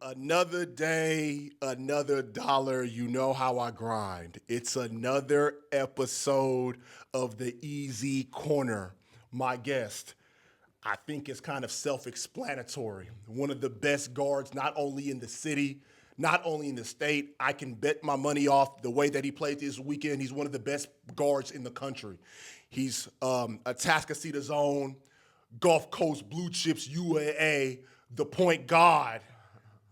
Another day, another dollar. You know how I grind. It's another episode of the Easy Corner. My guest, I think it's kind of self explanatory. One of the best guards, not only in the city, not only in the state. I can bet my money off the way that he played this weekend. He's one of the best guards in the country. He's Atascocita Zone, Gulf Coast Blue Chips UAA, the point guard.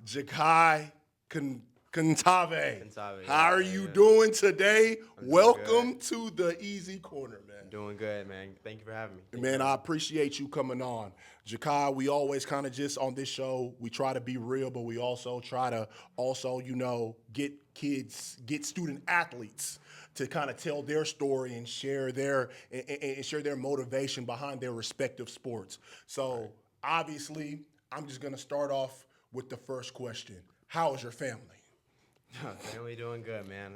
Jachai Cantave. Cantave, How yeah, are yeah, you yeah. doing today? I'm doing good. Welcome to the Easy Corner, man. Doing good, man. Thank you for having me. Man, I appreciate you coming on. Jachai, we always kind of just on this show, we try to be real, but we also try to get kids, get student athletes to kind of tell their story and share their motivation behind their respective sports. So obviously, I'm just gonna start off with the first question. How is your family? Family doing good, man.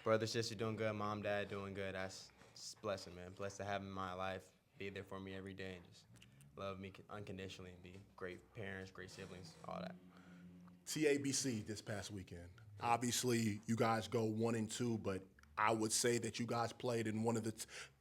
Brother, sister doing good. Mom, dad doing good. That's just a blessing, man. Blessed to have them in my life, be there for me every day, and just love me unconditionally and be great parents, great siblings, all that. TABC this past weekend. Obviously, you guys go 1-2, but I would say that you guys played in one of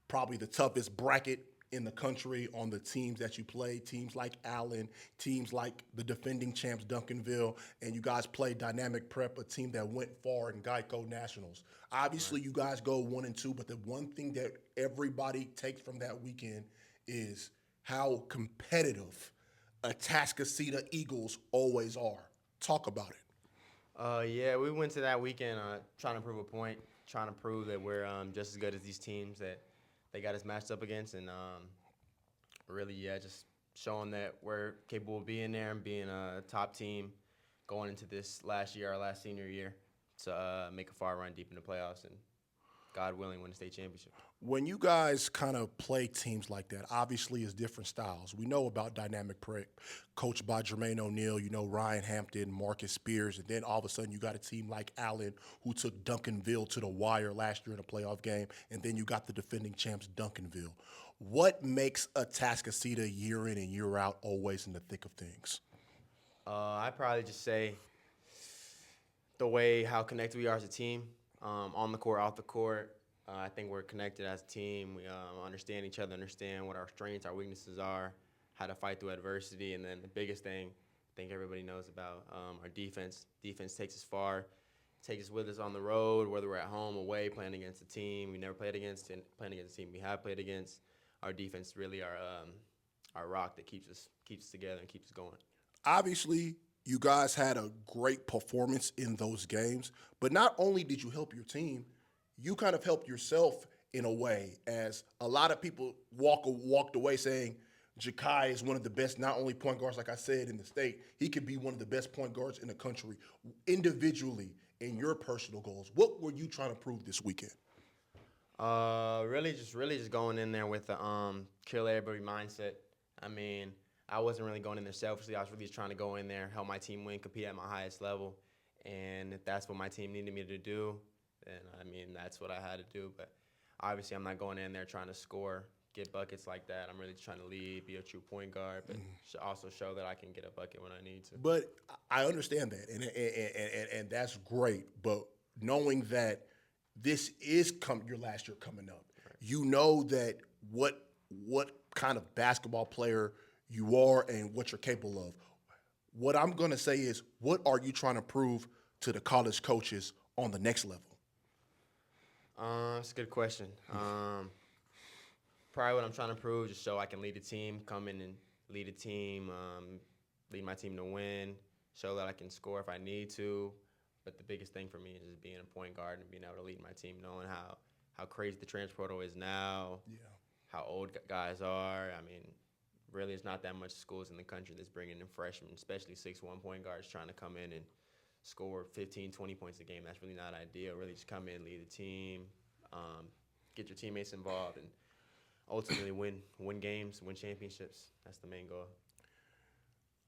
probably the toughest bracket in the country on the teams that you played. Teams like Allen, teams like the defending champs Duncanville, and you guys played Dynamic Prep, a team that went far in Geico Nationals. Obviously, you guys go 1-2, but the one thing that everybody takes from that weekend is how competitive Atascocita Eagles always are. Talk about it. Yeah, we went to that weekend trying to prove a point, trying to prove that we're just as good as these teams that they got us matched up against, and really, yeah, just showing that we're capable of being there and being a top team going into this last year, our last senior year, to make a far run deep in the playoffs and, God willing, win the state championship. When you guys kind of play teams like that, obviously it's different styles. We know about Dynamic Prep, coached by Jermaine O'Neal, Ryan Hampton, Marcus Spears, and then all of a sudden you got a team like Allen who took Duncanville to the wire last year in a playoff game, and then you got the defending champs Duncanville. What makes Atascocita year in and year out always in the thick of things? I'd probably just say the way how connected we are as a team, on the court, off the court. I think we're connected as a team. We understand each other, understand what our strengths, our weaknesses are, how to fight through adversity, and then the biggest thing I think everybody knows about our defense. Defense takes us far, takes us with us on the road, whether we're at home, away, playing against a team we never played against, and playing against a team we have played against. Our defense really our rock that keeps us together and keeps us going. Obviously, you guys had a great performance in those games, but not only did you help your team, you kind of helped yourself in a way, as a lot of people walked away saying Jachai is one of the best, not only point guards, like I said, in the state, he could be one of the best point guards in the country. Individually, in your personal goals, what were you trying to prove this weekend? Really just going in there with the kill everybody mindset. I mean, I wasn't really going in there selfishly. I was really just trying to go in there, help my team win, compete at my highest level. And if that's what my team needed me to do, then, I mean, that's what I had to do. But obviously, I'm not going in there trying to score, get buckets like that. I'm really just trying to lead, be a true point guard, but also show that I can get a bucket when I need to. But I understand that, and that's great. But knowing that this is your last year coming up, you know that what kind of basketball player you are and what you're capable of. What I'm going to say is, what are you trying to prove to the college coaches on the next level? That's a good question. Probably what I'm trying to prove, just so I can lead a team, come in and lead a team, lead my team to win, show that I can score if I need to. But the biggest thing for me is just being a point guard and being able to lead my team, knowing how crazy the transfer portal is now, how old guys are. I mean, really, it's not that much schools in the country that's bringing in freshmen, especially 6'1" point guards trying to come in and score 15, 20 points a game. That's really not ideal. Really just come in, lead the team, get your teammates involved, and ultimately win games, win championships. That's the main goal.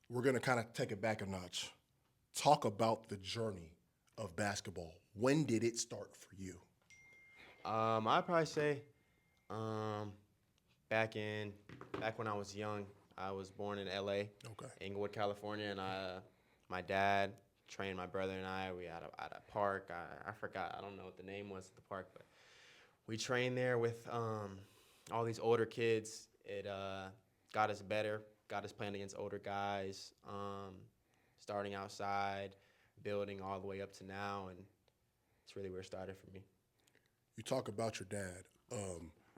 We're going to kind of take it back a notch. Talk about the journey of basketball. When did it start for you? I'd probably say back when I was young. I was born in L.A., Okay. Inglewood, California, and my dad trained my brother and I. We at a park. I forgot. I don't know what the name was at the park, but we trained there with all these older kids. It got us better. Got us playing against older guys. Starting outside, building all the way up to now, and it's really where it started for me. You talk about your dad.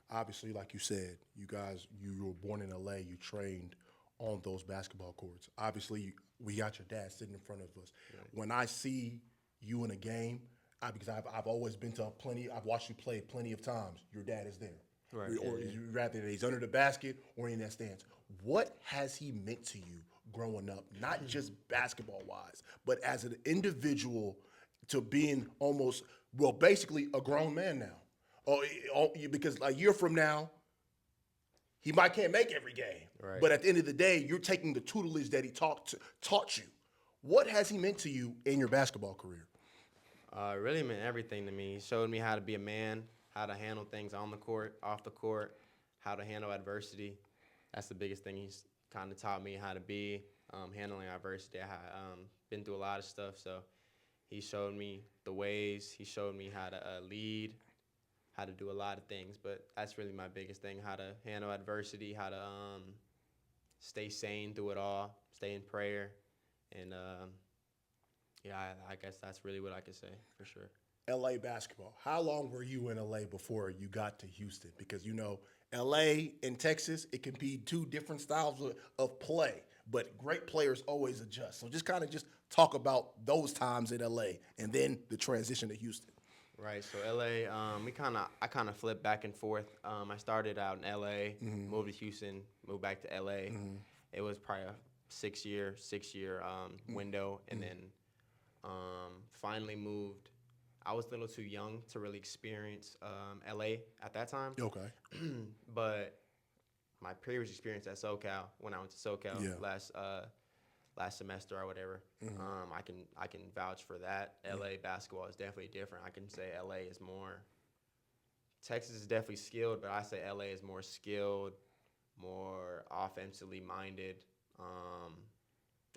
Obviously, like you said, you were born in LA. You trained on those basketball courts. Obviously, we got your dad sitting in front of us. Right. When I see you in a game, because I've always been to I've watched you play plenty of times. Your dad is there, right? Or rather, he's under the basket or in that stance. What has he meant to you growing up? Not just basketball wise, but as an individual, to being basically a grown man now. Because a year from now, he can't make every game. Right. But at the end of the day, you're taking the tutelage that he taught you. What has he meant to you in your basketball career? Really meant everything to me. He showed me how to be a man, how to handle things on the court, off the court, how to handle adversity. That's the biggest thing he's kind of taught me how to be, handling adversity. I've been through a lot of stuff, so he showed me the ways. He showed me how to lead, how to do a lot of things, but that's really my biggest thing, how to handle adversity, how to stay sane through it all, stay in prayer, and I guess that's really what I could say for sure. LA basketball. How long were you in LA before you got to Houston? Because, LA and Texas, it can be two different styles of play, but great players always adjust. So just talk about those times in LA and then the transition to Houston. Right. So LA, I kind of flipped back and forth. I started out in LA, moved to Houston, moved back to LA. It was probably a six-year window, and then finally moved. I was a little too young to really experience LA at that time. Okay. But my previous experience at SoCal, when I went to SoCal last semester or whatever, I can vouch for that. LA basketball is definitely different. I can say LA is more. Texas is definitely skilled, but I say LA is more skilled, more offensively minded.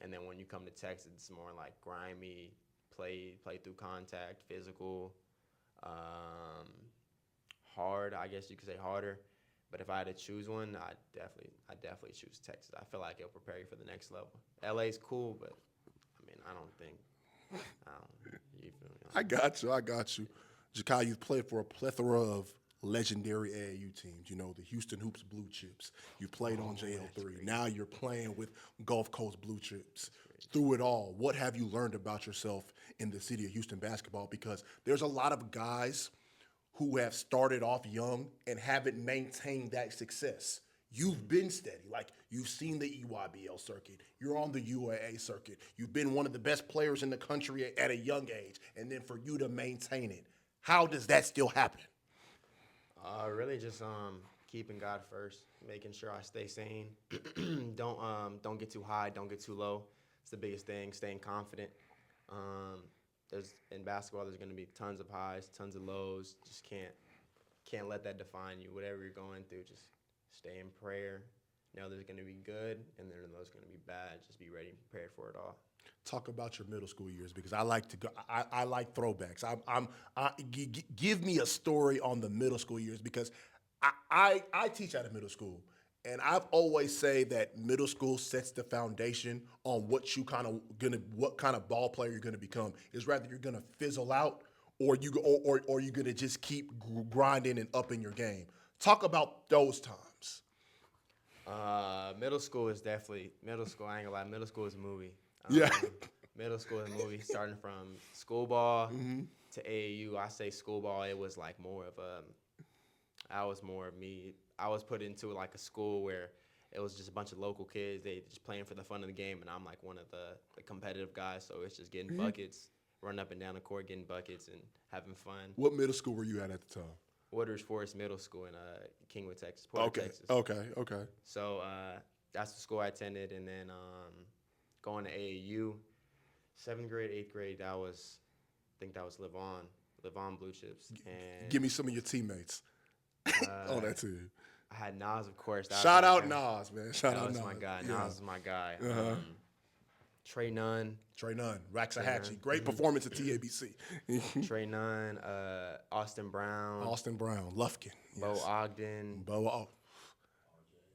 And then when you come to Texas, it's more like grimy, play through contact, physical, hard. I guess you could say harder. But if I had to choose one, I definitely choose Texas. I feel like it'll prepare you for the next level. LA's cool, but I don't think. You feel me? I got you. Jachai, you've played for a plethora of legendary AAU teams. The Houston Hoops Blue Chips. You played on JL3. Now you're playing with Gulf Coast Blue Chips. Through it all, what have you learned about yourself in the city of Houston basketball? Because there's a lot of guys who have started off young and haven't maintained that success. You've been steady. Like, you've seen the EYBL circuit. You're on the UAA circuit. You've been one of the best players in the country at a young age. And then for you to maintain it, how does that still happen? Really just keeping God first, making sure I stay sane. Don't get too high, don't get too low. It's the biggest thing, staying confident. In basketball, there's going to be tons of highs, tons of lows. Just can't let that define you. Whatever you're going through, just stay in prayer. Know there's going to be good, and then there's going to be bad. Just be ready and prepared for it all. Talk about your middle school years, because I like to go. I like throwbacks. Give me a story on the middle school years, because I teach at a middle school. And I've always say that middle school sets the foundation on what kind of ball player you're gonna become. Is rather you're gonna fizzle out, or you're gonna just keep grinding and upping your game. Talk about those times. Middle school is definitely middle school. I ain't gonna lie, middle school is a movie. Yeah. Middle school is a movie, starting from school ball to AAU. I say school ball. It was like more of I was more of me. I was put into like a school where it was just a bunch of local kids. They just playing for the fun of the game, and I'm like one of the competitive guys. So it's just getting buckets, running up and down the court, getting buckets, and having fun. What middle school were you at the time? Woodridge Forest Middle School in Kingwood, Texas. Texas. Okay. So that's the school I attended, and then going to AAU, 7th grade, 8th grade. I think that was Levon Blue Chips. And give me some of your teammates on that team. I had Nas, of course. Shout out Nas, man. Shout out Nas. My guy. Yeah. Nas is my guy. Trey Nunn. Trey Nunn, Trey Nunn. Waxahachie. Great performance at TABC. Trey Nunn, Austin Brown, Austin Brown, Lufkin. Bo Yes. Ogden,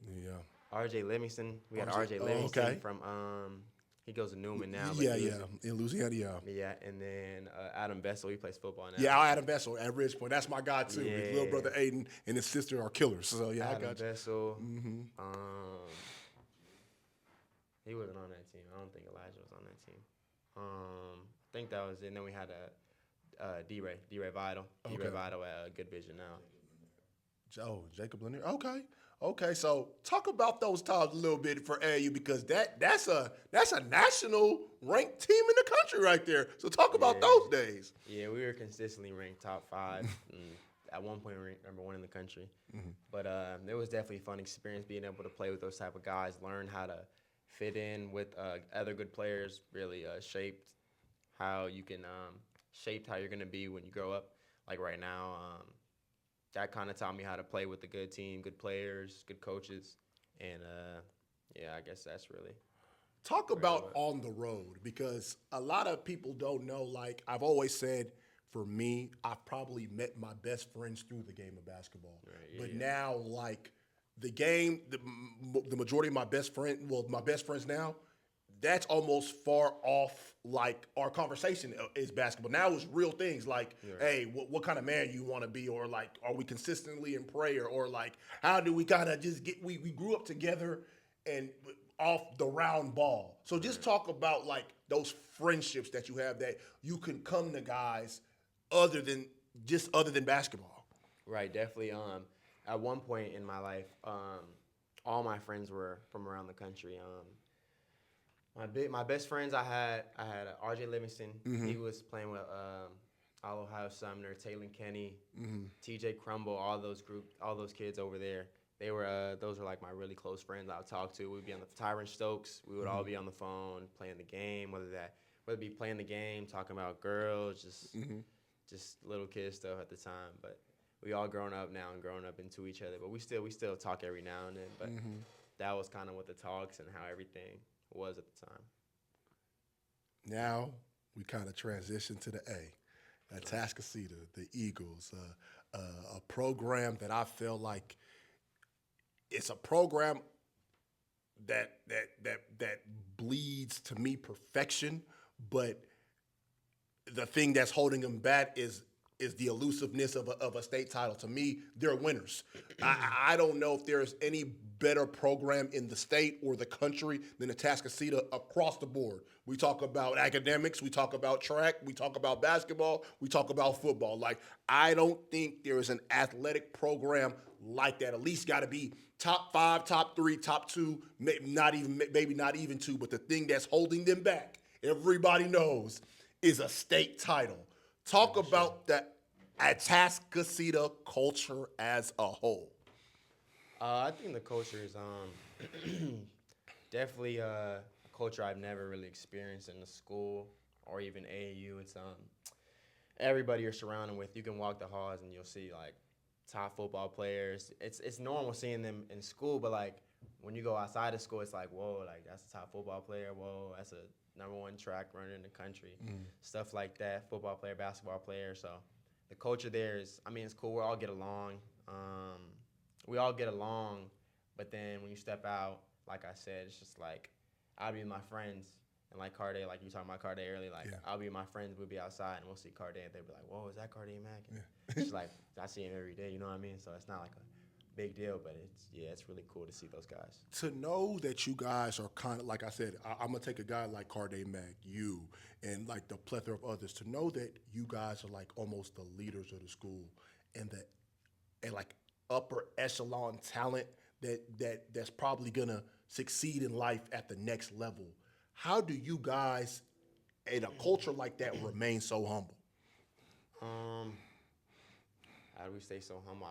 Yeah. R.J. Livingston. We got RJ R.J. Livingston okay. from he goes to Newman now. But Yeah, he yeah. In Louisiana, yeah. Yeah, and then Adam Bessel, he plays football now. Yeah, Adam Bessel at Ridgepoint. That's my guy, too. His little Yeah. brother Aiden and his sister are killers. So, yeah, I Adam got you. Bessel. He wasn't on that team. I don't think Elijah was on that team. I think that was it. And then we had D-Ray Vital. Okay. D-Ray Vital at Good Vision now. Oh, Jacob Lanier. Okay. So talk about those times a little bit for AAU because that's a national ranked team in the country right there. So talk about those days. Yeah, we were consistently ranked top 5. And at one point, we ranked number 1 in the country. But it was definitely a fun experience being able to play with those type of guys, learn how to fit in with other good players. Really shaped how you can shaped how you're gonna be when you grow up. Like right now. That kind of taught me how to play with a good team, good players, good coaches, and I guess that's really. Talk about on the road because a lot of people don't know. Like I've always said, for me, I've probably met my best friends through the game of basketball. Right, now, like the game, the majority of my best friends now, that's almost far off. Like our conversation is basketball. Now it's real things like, hey, what kind of man you want to be, or like, are we consistently in prayer, or like, how do we kind of just get? We grew up together and off the round ball. So just talk about like those friendships that you have that you can come to guys other than basketball. Right, definitely. At one point in my life, all my friends were from around the country. My best friends I had R.J. Livingston. He was playing with Ohio Sumner, Taylor Kenny, T.J. Crumble, all those kids over there. Those were like my really close friends I would talk to. We'd be on the Tyron Stokes. We would all be on the phone playing the game, whether it be playing the game, talking about girls, just little kid stuff at the time. But we all grown up now and grown up into each other. But we still talk every now and then. But that was kind of what the talks and how everything was at the time. Now we kind of transition to the A, Atascocita, the Eagles, a program that I feel like it's a program that bleeds to me perfection, but the thing that's holding them back is the elusiveness of a state title. To me, they're winners. I don't know if there's any better program in the state or the country than Atascocita across the board. We talk about academics, we talk about track, we talk about basketball, we talk about football. Like, I don't think there is an athletic program like that. At least got to be top 5, top 3, top 2, maybe not even 2. But the thing that's holding them back, everybody knows, is a state title. Talk about the Atascocita culture as a whole. I think the culture is definitely a culture I've never really experienced in the school or even AAU. It's everybody you're surrounded with. You can walk the halls and you'll see like top football players. It's normal seeing them in school, but like when you go outside of school, it's like, whoa, like that's a top football player. Whoa, that's a #1 track runner in the country. Stuff like that. Football player, basketball player. So the culture there is, it's cool. We all get along. But then when you step out, like I said, it's just like I'll be with my friends and like Carday, like you talking about Carday earlier, like I'll be with my friends, we'll be outside and we'll see Carday and they'll be like, whoa, is that Carday Mack? It's like I see him every day, you know what I mean? So it's not like a big deal, but it's really cool to see those guys. To know that you guys are kind of, like I said, I'm going to take a guy like Carday Mack, you, and like the plethora of others, to know that you guys are like almost the leaders of the school and like upper echelon talent that's probably going to succeed in life at the next level. How do you guys, in a culture like that, remain so humble? How do we stay so humble?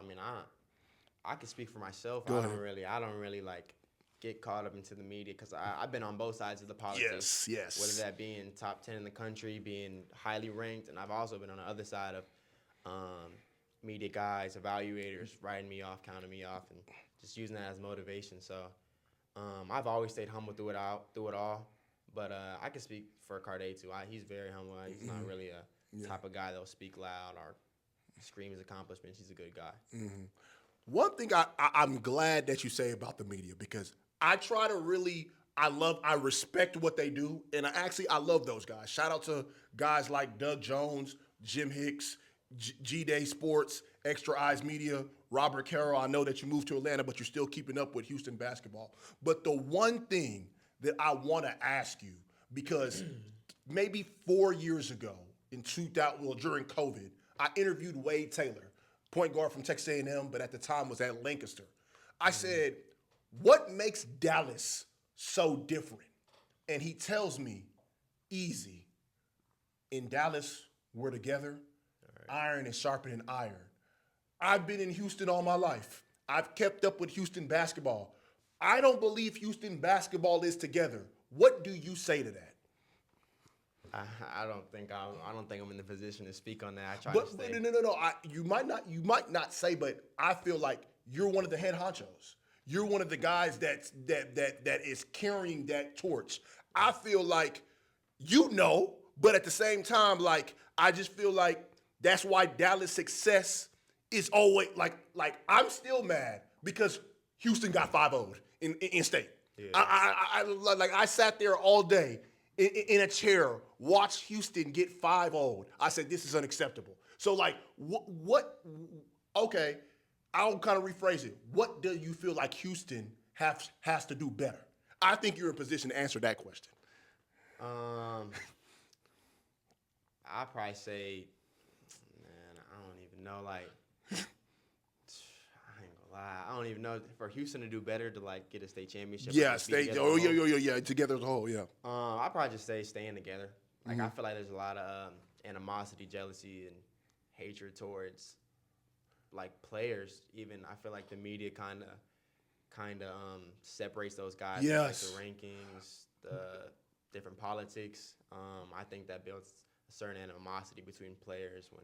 I can speak for myself. Go I ahead. don't really like get caught up into the media because I've been on both sides of the politics. Yes. Whether that being top 10 in the country, being highly ranked, and I've also been on the other side of media guys, evaluators, writing me off, counting me off, and just using that as motivation. So I've always stayed humble through it all. But I can speak for Carday too. He's very humble. He's not really a type of guy that'll speak loud or scream his accomplishments. He's a good guy. One thing I'm glad that you say about the media, because I try to really, I respect what they do, and I love those guys. Shout out to guys like Doug Jones, Jim Hicks, G-Day Sports, Extra Eyes Media, Robert Carroll. I know that you moved to Atlanta, but you're still keeping up with Houston basketball. But the one thing that I want to ask you, because maybe 4 years ago, during COVID, I interviewed Wade Taylor, point guard from Texas A&M, but at the time was at Lancaster. I said, what makes Dallas so different? And he tells me, easy. In Dallas, we're together. Iron is sharpening iron. I've been in Houston all my life. I've kept up with Houston basketball. I don't believe Houston basketball is together. What do you say to that? I don't think I'm in the position to speak on that. I try But to stay. no. You might not say, but I feel like you're one of the head honchos. You're one of the guys that is carrying that torch. I feel like but at the same time, like I just feel like that's why Dallas' success is always like I'm still mad because Houston got 5-0'd in state. Yeah. I sat there all day in a chair, watched Houston get 5-0'd. I said, this is unacceptable. So, like, okay, I'll kind of rephrase it. What do you feel like Houston has to do better? I think you're in position to answer that question. I'd probably say, man, I don't even know. Like, I ain't gonna lie. I don't even know for Houston to do better to like get a state championship. Yeah, state. Oh, yeah. Together as a whole, yeah. I'd probably just say staying together. Like, I feel like there's a lot of animosity, jealousy, and hatred towards like players. Even I feel like the media kind of separates those guys. Yes. Like the rankings, the different politics. I think that builds a certain animosity between players when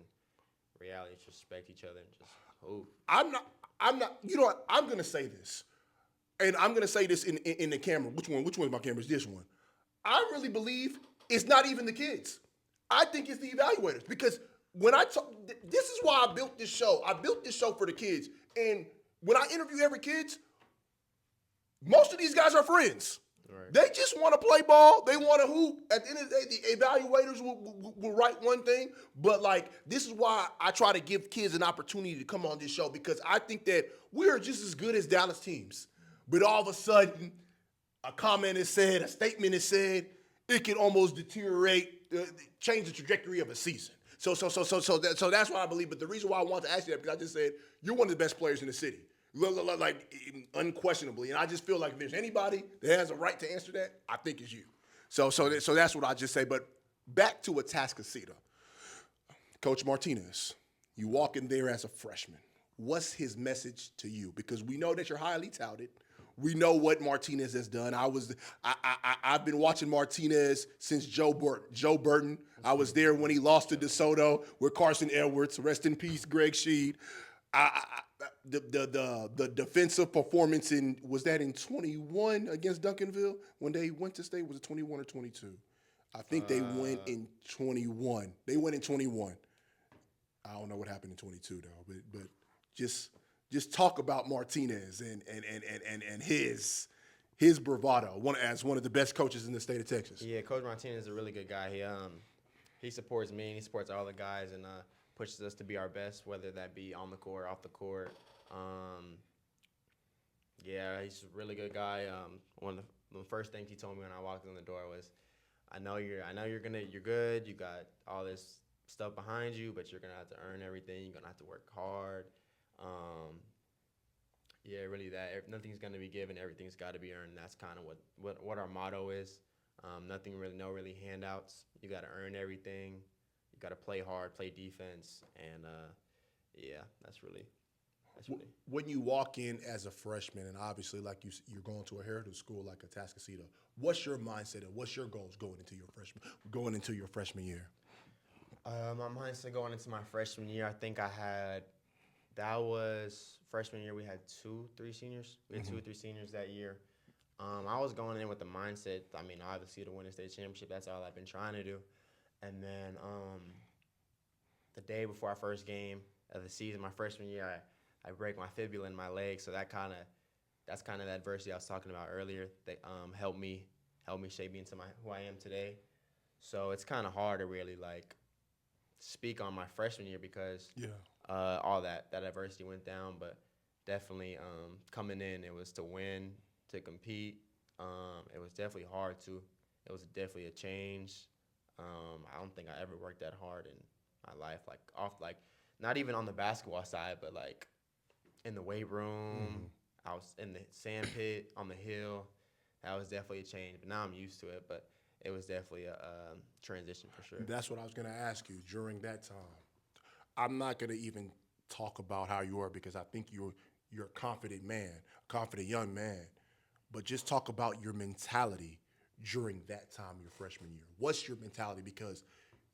reality just respect each other and just hope. I'm not. You know what? I'm gonna say this, and I'm gonna say this in the camera. Which one of my cameras? This one. I really believe it's not even the kids. I think it's the evaluators, because when I talk, this is why I built this show. I built this show for the kids, and when I interview every kids, most of these guys are friends. Right. They just want to play ball. They want to hoop. At the end of the day, the evaluators will write one thing. But, like, this is why I try to give kids an opportunity to come on this show, because I think that we are just as good as Dallas teams. But all of a sudden, a comment is said, a statement is said, it can almost deteriorate, change the trajectory of a season. So that's why I believe. But the reason why I want to ask you that, because I just said, you're one of the best players in the city. Like, unquestionably. And I just feel like if there's anybody that has a right to answer that, I think it's you. So that's what I just say. But back to Atascocita. Coach Martinez, you walk in there as a freshman. What's his message to you? Because we know that you're highly touted. We know what Martinez has done. I've been watching Martinez since Joe Burton. I was there when he lost to DeSoto with Carson Edwards. Rest in peace, Greg Sheed. The defensive performance was that in 21 against Duncanville when they went to state? Was it 21 or 22? I think they went in 21. They went in 21. I don't know what happened in 22 though, but just talk about Martinez and his bravado, as one of the best coaches in the state of Texas. Yeah, Coach Martinez is a really good guy. He supports me and he supports all the guys and pushes us to be our best, whether that be on the court, off the court. Yeah, he's a really good guy. One of the first things he told me when I walked in the door was, I know you're good. You got all this stuff behind you, but you're gonna have to earn everything. You're gonna have to work hard. Yeah, really that nothing's gonna be given. Everything's got to be earned. That's kind of what our motto is. No handouts. You got to earn everything. You got to play hard, play defense, and yeah, that's really. When you walk in as a freshman, and obviously, like you're going to a heritage school like Atascocita, what's your mindset and what's your goals going into your freshman year? My mindset going into my freshman year, I think that was freshman year. We had 2-3 seniors. We had 2 or 3 seniors that year. I was going in with the mindset, I mean, obviously to win a state championship, that's all I've been trying to do. And then the day before our first game of the season, my freshman year, I break my fibula in my leg. So that's kind of the adversity I was talking about earlier that helped me shape me into who I am today. So it's kind of hard to really like speak on my freshman year because Yeah. all that adversity went down. But definitely coming in, it was to win, to compete. It was definitely hard too. It was definitely a change. I don't think I ever worked that hard in my life, like not even on the basketball side, but like in the weight room. I was in the sand pit on the hill. That was definitely a change. But now I'm used to it. But it was definitely a transition for sure. That's what I was going to ask you during that time. I'm not going to even talk about how you are because I think you're a confident man, a confident young man. But just talk about your mentality during that time, your freshman year. What's your mentality? Because,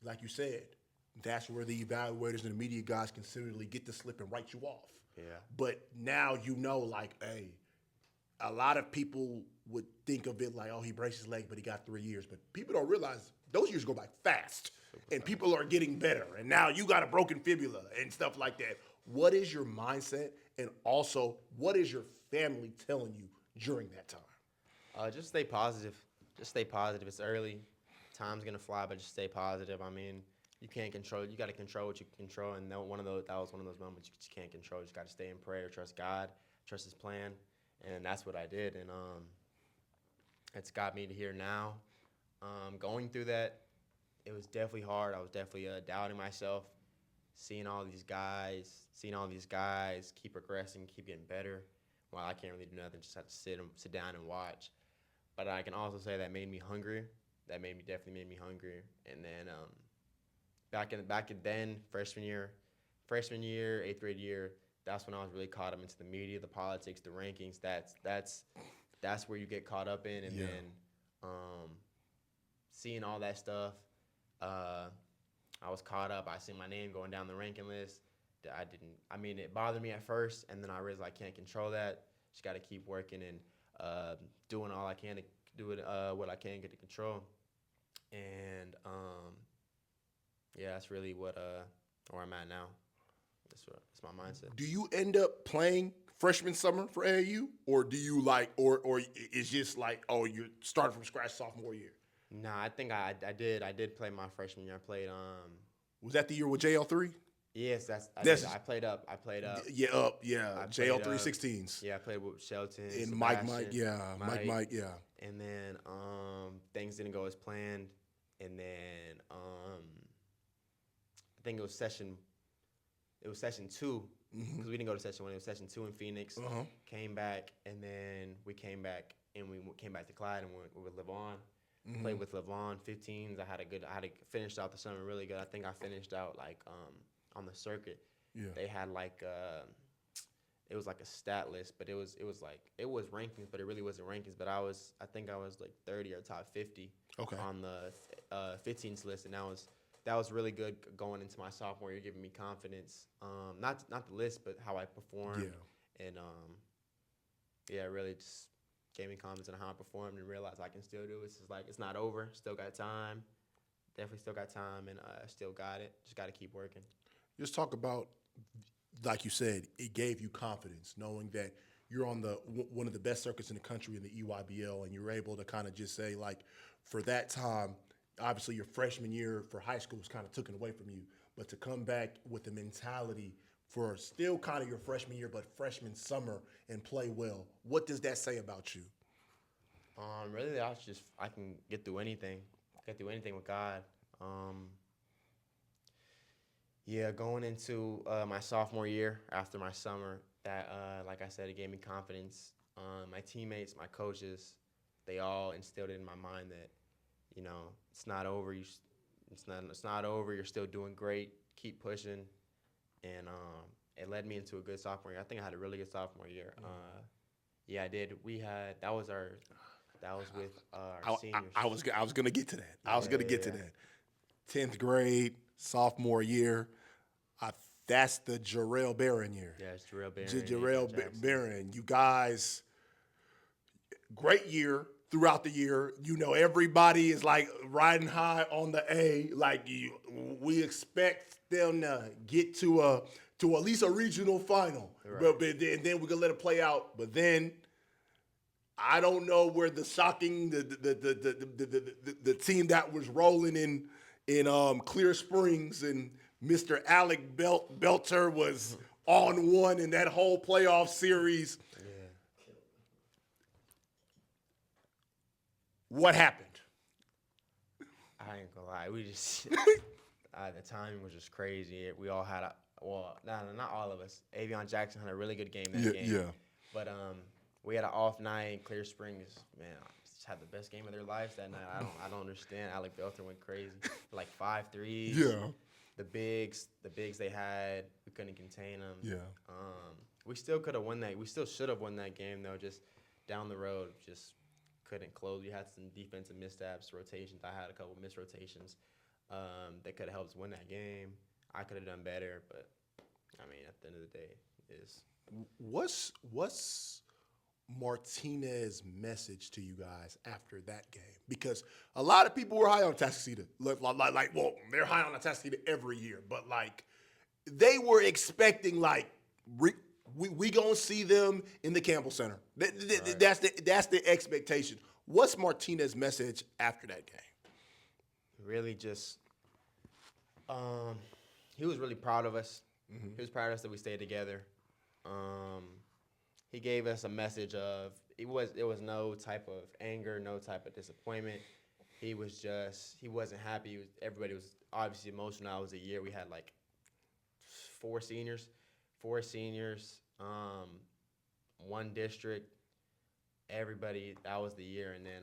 like you said, that's where the evaluators and the media guys can simply get the slip and write you off. Yeah. But now you know, like, hey, a lot of people would think of it like, oh, he braced his leg, but he got 3 years. But people don't realize those years go by fast, and people are getting better. And now you got a broken fibula and stuff like that. What is your mindset, and also what is your family telling you during that time? Just stay positive. Just stay positive. It's early. Time's gonna fly, but just stay positive. I mean, you can't control. You got to control what you can control, and that was one of those moments you just can't control. You just got to stay in prayer, trust God, trust His plan, and that's what I did. And it's got me to here now. Going through that, it was definitely hard. I was definitely doubting myself, seeing all these guys keep progressing, keep getting better. While I can't really do nothing, just have to sit down and watch. But I can also say that made me hungrier. Definitely made me hungrier. And then back then, freshman year, eighth grade year, that's when I was really caught up into the media, the politics, the rankings. That's where you get caught up in, and Yeah. then seeing all that stuff, uh, I was caught up. I seen my name going down the ranking list. I didn't. I mean, it bothered me at first, and then I realized I can't control that. Just got to keep working and doing all I can to do it, what I can get to control. And yeah, that's really where I'm at now. That's my mindset. Do you end up playing freshman summer for AAU, or do you like, or it's just like, oh, you're starting from scratch sophomore year? Nah, I think I did. I did play my freshman year. I played. Was that the year with JL3? Yes, I That's did. I played up. Yeah, I played JL3 up. 16s. Yeah, I played with Shelton, And Sebastian, Mike, yeah. and then things didn't go as planned, and then I think it was session two because we didn't go to session one. It was session two in Phoenix. Uh-huh. Came back, and then we came back to Clyde and went with Levon. Played with Levon 15s. I had finished out the summer really good. I think I finished out like on the circuit. Yeah. They had like it was like a stat list, but it was rankings, but it really wasn't rankings. But I think I was like 30 or top 50 Okay. on the 15s list, and that was really good going into my sophomore year, giving me confidence. Not the list, but how I performed. Yeah. And yeah, really just gave me confidence in how I performed and realized I can still do it. It's just like it's not over. Still got time. Definitely still got time, and still got it. Just got to keep working. Just talk about, like you said, it gave you confidence knowing that you're on one of the best circuits in the country in the EYBL, and you're able to kind of just say, like, for that time, obviously your freshman year for high school was kind of taken away from you, but to come back with the mentality for still kind of your freshman year, but freshman summer and play well, what does that say about you? Really, I can get through anything. Get through anything with God. Yeah, going into my sophomore year after my summer, that like I said, it gave me confidence. My teammates, my coaches, they all instilled it in my mind that, you know, it's not over. It's not over. You're still doing great. Keep pushing, and it led me into a good sophomore year. I think I had a really good sophomore year. Yeah, I did. That was with our seniors. I was gonna get to that. I was gonna get to yeah. that. 10th grade, sophomore year. That's the Jarrell Barron year. Yeah, it's Jarrell Barron. Jarrell Barron. You guys, great year throughout the year. You know, everybody is like riding high on the A. Like we expect them to get to at least a regional final. Right. But then we're gonna let it play out. But then I don't know where the shocking the team that was rolling in Clear Springs and Mr. Alec Belter was on one in that whole playoff series. Yeah. What happened? I ain't gonna lie. We just the timing was just crazy. We all had not all of us. Avion Jackson had a really good game that game. Yeah. But we had an off night in Clear Springs. Man, just had the best game of their lives that night. I don't understand. Alec Belter went crazy. Like 5 threes. Yeah. The bigs they had, we couldn't contain them. Yeah. We still could have won that. We still should have won that game though. Just down the road, just couldn't close. We had some defensive missteps, rotations. I had a couple missed rotations that could have helped us win that game. I could have done better, but I mean, at the end of the day, is what's Martinez's message to you guys after that game? Because a lot of people were high on Atascocita. Well, they're high on Atascocita every year, but like they were expecting like we gonna see them in the Campbell Center. Right. That's the expectation. What's Martinez's message after that game? really just he was really proud of us. Mm-hmm. He was proud of us that we stayed together. He gave us a message of there was no type of anger, no type of disappointment. He wasn't happy. Everybody was obviously emotional. That was a year we had like four seniors, one district. Everybody, that was the year. And then,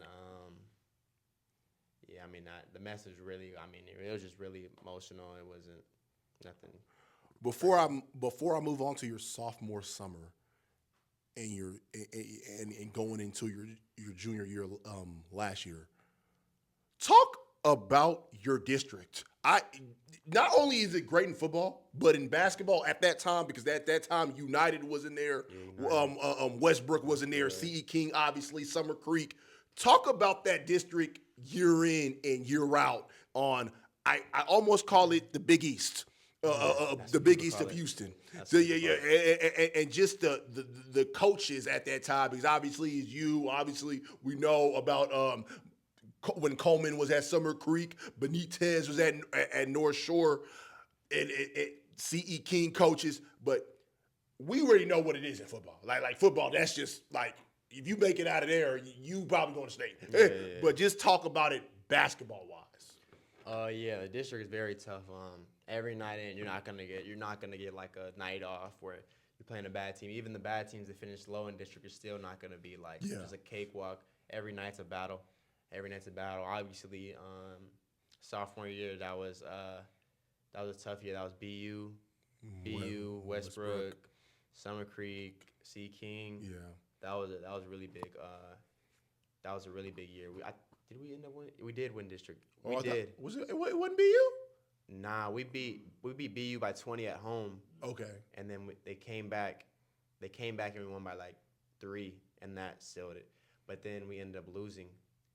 the message really, it was just really emotional. It wasn't nothing. Before I move on to your sophomore summer and and going into your junior year last year, talk about your district. Not only is it great in football, but in basketball at that time, because at that time United was in there, Westbrook was in there, C.E. King, obviously, Summer Creek. Talk about that district year in and year out on, I almost call it the Big East. The Big East of Houston. So and just the coaches at that time, because obviously we know about when Coleman was at Summer Creek, Benitez was at North Shore, and C.E. King coaches, but we already know what it is in football. Like football, that's just like, if you make it out of there, you probably going to state. Yeah. But just talk about it basketball-wise. The district is very tough. Every night in, you're not gonna get like a night off where you're playing a bad team. Even the bad teams that finish low in district are still not gonna be like just a cakewalk. Every night's a battle. Obviously, sophomore year that was a tough year. That was BU, Westbrook, Summer Creek, C. King. Yeah, that was really big. That was a really big year. Did we end up winning? We did win district. We did. It wasn't BU? Nah, we beat BU by 20 at home. Okay. And then they came back. And we won by like 3, and that sealed it. But then we ended up losing.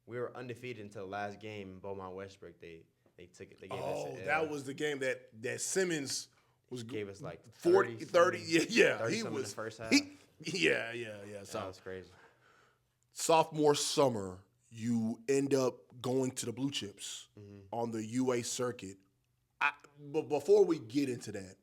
We were undefeated until the last game. Beaumont Westbrook, they took it. They gave us an L. That was the game that Simmons gave us like 30. Yeah. 30 He was in the first half. Yeah. So that was crazy. Sophomore summer, you end up going to the Blue Chips on the UA circuit. But before we get into that,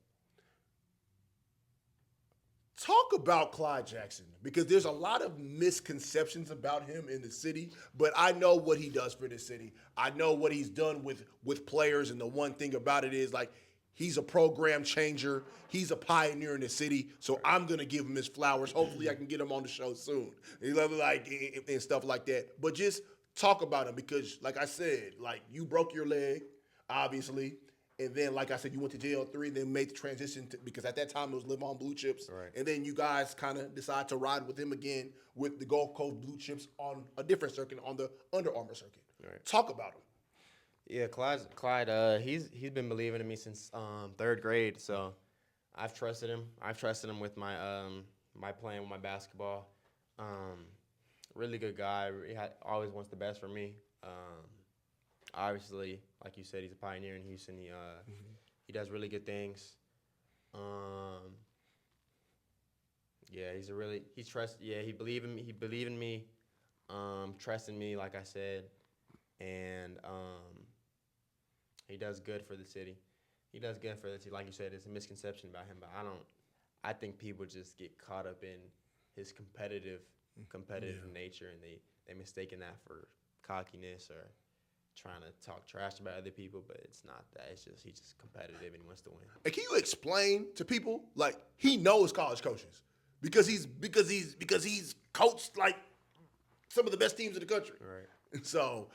talk about Clyde Jackson, because there's a lot of misconceptions about him in the city, but I know what he does for the city. I know what he's done with players, and the one thing about it is, like, he's a program changer. He's a pioneer in the city, so I'm going to give him his flowers. Hopefully I can get him on the show soon, and stuff like that. But just talk about him, because, like I said, like, you broke your leg, obviously. And then, like I said, you went to JL3 and then made the transition because at that time it was Live On Blue Chips. Right. And then you guys kind of decide to ride with him again with the Gulf Coast Blue Chips on a different circuit, on the Under Armour circuit. Right. Talk about him. Yeah, Clyde. He's been believing in me since 3rd grade. So I've trusted him. I've trusted him with my my playing with my basketball. Really good guy. Always wants the best for me. Obviously, like you said, he's a pioneer in Houston. He does really good things. Yeah, he believed in me. He believed in me, trusting me, like I said, and he does good for the city. He does good for the city. Like you said, it's a misconception about him, but I think people just get caught up in his competitive nature, and they mistaken that for cockiness or trying to talk trash about other people, but it's not that. It's just he's just competitive and he wants to win. And can you explain to people like he knows college coaches because he's coached like some of the best teams in the country. Right. And so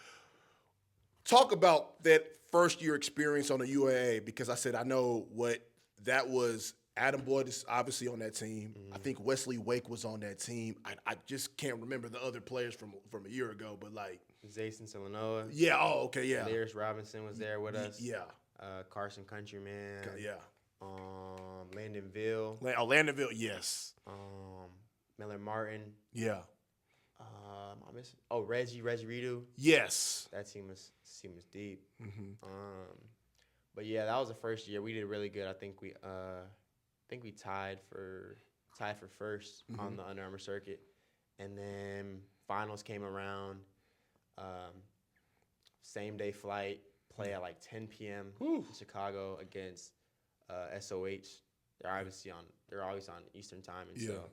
talk about that first year experience on the UAA because I said I know what that was. Adam Boyd is obviously on that team. I think Wesley Wake was on that team. I just can't remember the other players from a year ago, but like Zayson Silanoa. yeah. Oh, okay, yeah. Darius Robinson was there with us. Yeah. Carson Countryman. Yeah. Landonville. Landonville, yes. Miller Martin. Yeah. I miss. Oh, Reggie Redu. Yes. That team was deep. But yeah, that was the first year. We did really good. I think we tied for first on the Under Armour circuit, and then finals came around. Same day flight, play at like 10 p.m. in Chicago against SOH. They're always on Eastern time, and so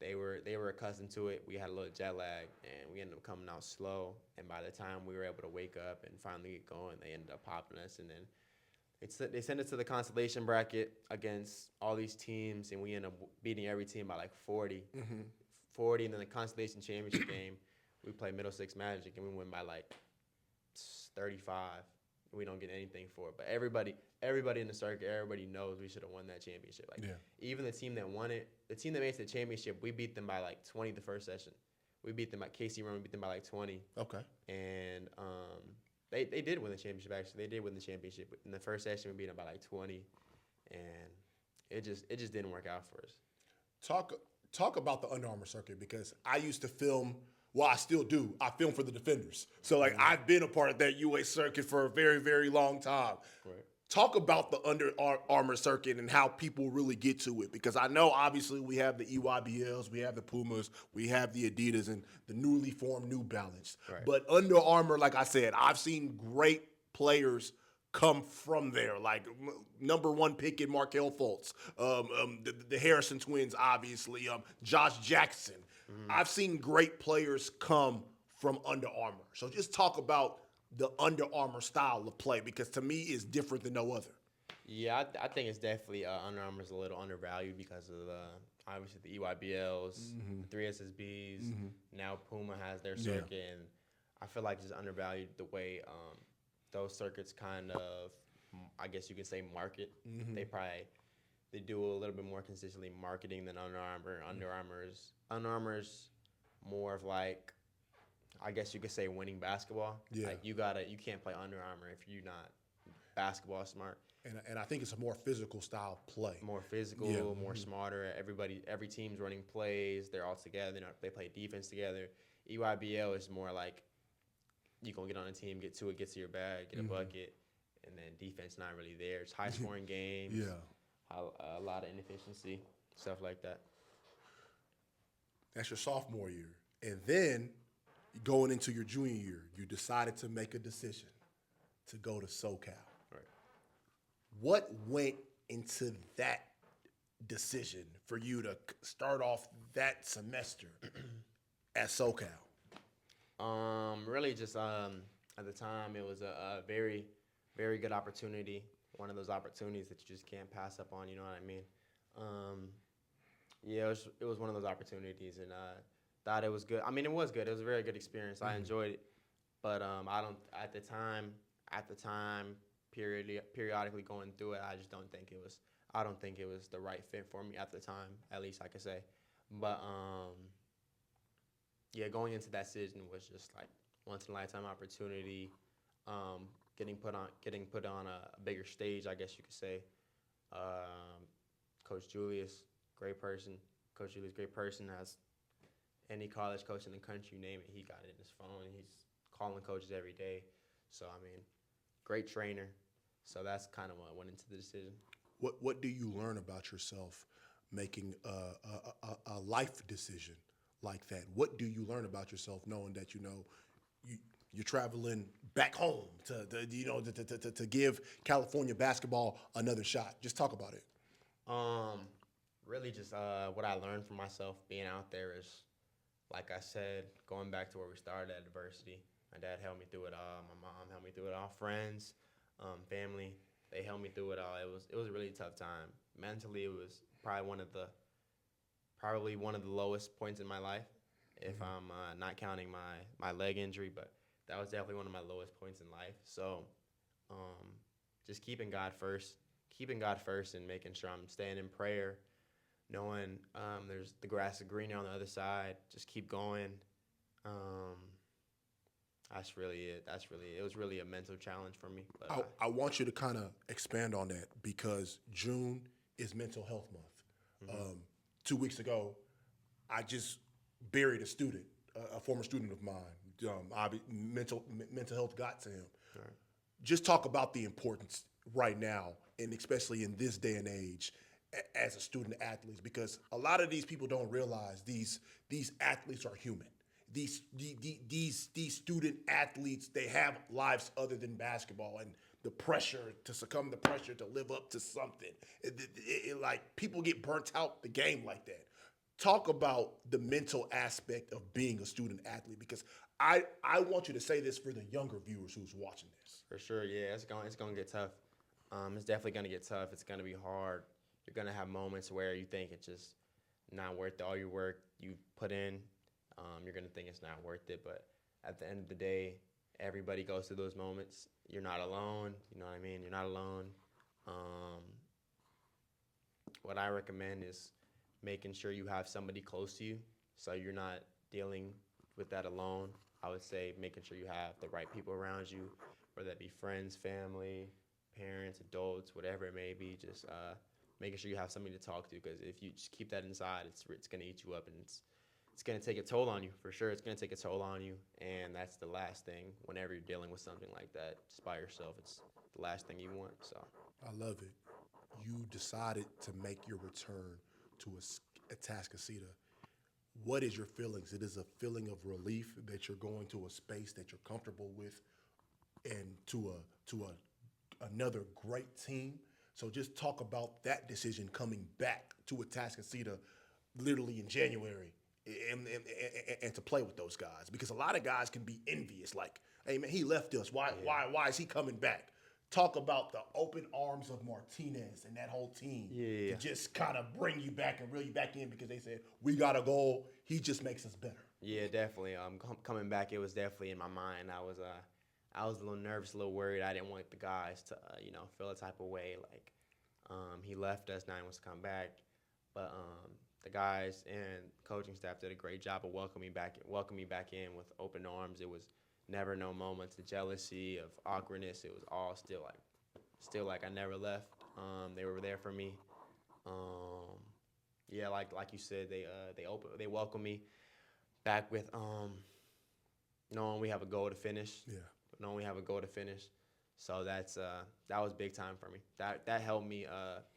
they were accustomed to it. We had a little jet lag, and we ended up coming out slow. And by the time we were able to wake up and finally get going, they ended up popping us, and then they sent us to the consolation bracket against all these teams, and we ended up beating every team by like 40. 40, and then the consolation championship game, we played Middlesex Magic, and we win by like 35. We don't get anything for it. But everybody in the circuit, everybody knows we should have won that championship. Like even the team that won it, the team that made it to the championship, we beat them by like 20 the first session. We beat them by Casey Roman beat them by like 20. Okay. And they did win the championship actually. They did win the championship. In the first session we beat them by like 20. And it just didn't work out for us. Talk about the Under Armour circuit because I used to film. Well, I still do. I film for the Defenders. So, like, I've been a part of that UA circuit for a very, very long time. Right. Talk about the Under Armour circuit and how people really get to it. Because I know, obviously, we have the EYBLs, we have the Pumas, we have the Adidas, and the newly formed New Balance. Right. But Under Armour, like I said, I've seen great players come from there, like number one pick in Markelle Fultz, the Harrison twins, obviously, Josh Jackson. I've seen great players come from Under Armour. So just talk about the Under Armour style of play because to me it's different than no other. Yeah, I think it's definitely Under Armour's a little undervalued because of obviously the EYBLs, the 3 SSBs. Now Puma has their circuit, and I feel like it's undervalued the way those circuits kind of, I guess you could say, market. They do a little bit more consistently marketing than Under Armour. Under Armour's more of like, I guess you could say, winning basketball. Yeah. Like you can't play Under Armour if you're not basketball smart. And I think it's a more physical style play. More physical, more smarter. Every team's running plays. They're all together. They play defense together. EYBL is more like you're going to get on a team, get to your bag, get a bucket, and then defense not really there. It's high-scoring games. A lot of inefficiency, stuff like that. That's your sophomore year. And then going into your junior year, you decided to make a decision to go to SoCal. Right. What went into that decision for you to start off that semester at SoCal? Really just at the time, it was a very, very good opportunity. One of those opportunities that you just can't pass up on, you know what I mean? It was one of those opportunities, and thought it was good. I mean, it was good. It was a very good experience. I enjoyed it, but at the time, periodically going through it, I don't think it was the right fit for me at the time. At least I could say, but going into that season was just like once in a lifetime opportunity. Getting put on a bigger stage, I guess you could say. Coach Julius, great person. Has any college coach in the country, you name it, he got it in his phone. He's calling coaches every day. So, I mean, great trainer. So that's kind of what went into the decision. What do you learn about yourself making a life decision like that? What do you learn about yourself knowing that you're traveling back home to give California basketball another shot? Just talk about it. Um, Really just what I learned from myself being out there is, like I said, going back to where we started at adversity. My dad helped me through it all. My mom helped me through it all. Friends, family, they helped me through it all. It was a really tough time. Mentally, it was probably one of the lowest points in my life, if I'm not counting my leg injury. But that was definitely one of my lowest points in life. So, um, just keeping God first, and making sure I'm staying in prayer, knowing there's the grass is greener on the other side. Just keep going. Um, that's really it. It was really a mental challenge for me. But I want you to kind of expand on that because June is Mental Health Month. 2 weeks ago, I just buried a student, a former student of mine. Mental health got to him. Right. Just talk about the importance right now, and especially in this day and age, as a student athletes, because a lot of these people don't realize these athletes are human. These student athletes, they have lives other than basketball, and the pressure to succumb to pressure to live up to something. Like people get burnt out the game like that. Talk about the mental aspect of being a student athlete, because I want you to say this for the younger viewers who's watching this. for sure, yeah, it's gonna get tough. It's definitely gonna get tough. It's gonna be hard. You're gonna have moments where you think it's just not worth all your work you put in. You're gonna think it's not worth it, but at the end of the day, everybody goes through those moments. You're not alone. You know what I mean? You're not alone. Um, what I recommend is making sure you have somebody close to you, so you're not dealing with that alone. I would say making sure you have the right people around you, whether that be friends, family, parents, adults, whatever it may be. Just making sure you have somebody to talk to, because if you just keep that inside, it's gonna eat you up, and it's gonna take a toll on you for sure. It's gonna take a toll on you, and that's the last thing. Whenever you're dealing with something like that, just by yourself, it's the last thing you want. So I love it. You decided to make your return to Atascocita. What is your feelings? It is a feeling of relief that you're going to a space that you're comfortable with, and to another great team. So just talk about that decision coming back to Atascocita, literally in January, and to play with those guys, because a lot of guys can be envious, like, hey man, he left us. Why is he coming back? Talk about the open arms of Martinez and that whole team Yeah. to just kind of bring you back and reel you back in, because they said we got a goal. He just makes us better. yeah, definitely. Coming back, it was definitely in my mind. I was a little nervous, a little worried. I didn't want the guys to, feel a type of way. Like, he left us, now he wants to come back. But the guys and coaching staff did a great job of welcoming me back in with open arms. It was never no moments of jealousy, of awkwardness. It was all still like I never left. They were there for me. Yeah, like you said, they welcomed me back with knowing we have a goal to finish. Yeah. Knowing we have a goal to finish. So that was big time for me. That helped me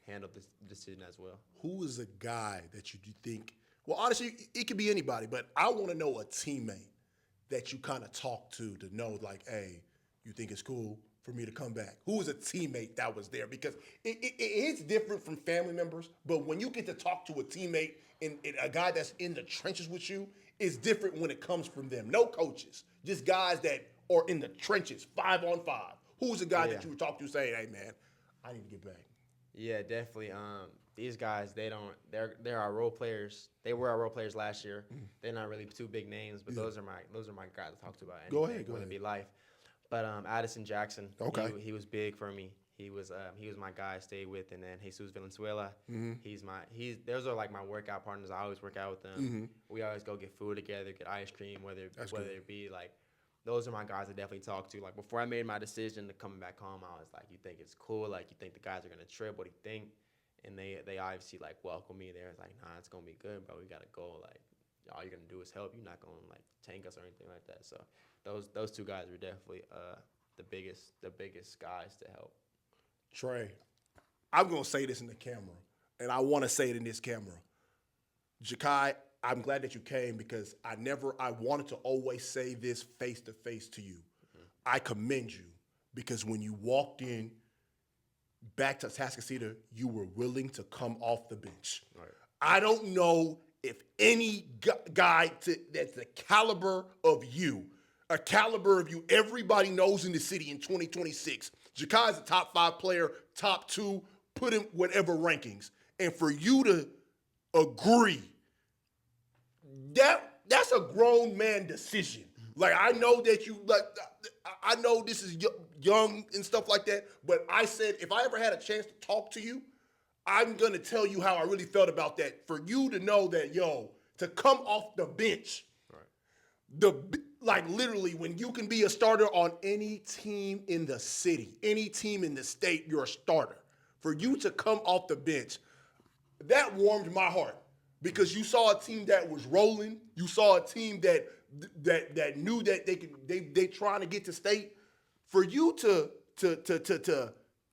handle this decision as well. Who is a guy that you think? Well, honestly, it could be anybody, but I want to know a teammate that you kind of talk to know, like, hey, you think it's cool for me to come back? Who is a teammate that was there? Because it's different from family members, but when you get to talk to a teammate and a guy that's in the trenches with you, it's different when it comes from them. No coaches, just guys that are in the trenches, 5-on-5. Who's a guy that you would talk to saying, hey, man, I need to get back? Yeah, definitely. These guys, they're our role players. They were our role players last year. They're not really two big names, but those are my guys to talk to about anything. Go ahead. Whether it be life. But Addison Jackson, Okay. he was big for me. He was my guy I stayed with, and then Jesus Valenzuela. Those are like my workout partners. I always work out with them. We always go get food together, get ice cream, whether it be like. Those are my guys I definitely talk to. Like, before I made my decision to coming back home, I was like, you think it's cool? Like, you think the guys are going to trip? What do you think? And they obviously, like, welcome me. They was like, nah, it's going to be good, bro. We got to go. Like, all you're gonna do is help. You're not gonna like tank us or anything like that. So those two guys were definitely the biggest guys to help. Trey, I'm going to say this in the camera, and I want to say it in this camera. Jachai, I'm glad that you came because I wanted to always say this face to face to you. Mm-hmm. I commend you because when you walked in back to Atascocita, you were willing to come off the bench. Right. I don't know if any guy that's the caliber of you, everybody knows in the city in 2026. Jachai is a top 5 player, top 2, put in whatever rankings. And for you to agree, that's a grown man decision. Like, I know that I know this is young and stuff like that, but I said if I ever had a chance to talk to you, I'm going to tell you how I really felt about that. For you to know that, to come off the bench, right. Literally when you can be a starter on any team in the city, any team in the state, you're a starter. For you to come off the bench, that warmed my heart because you saw a team that was rolling. You saw a team that knew that they trying to get to state. For you to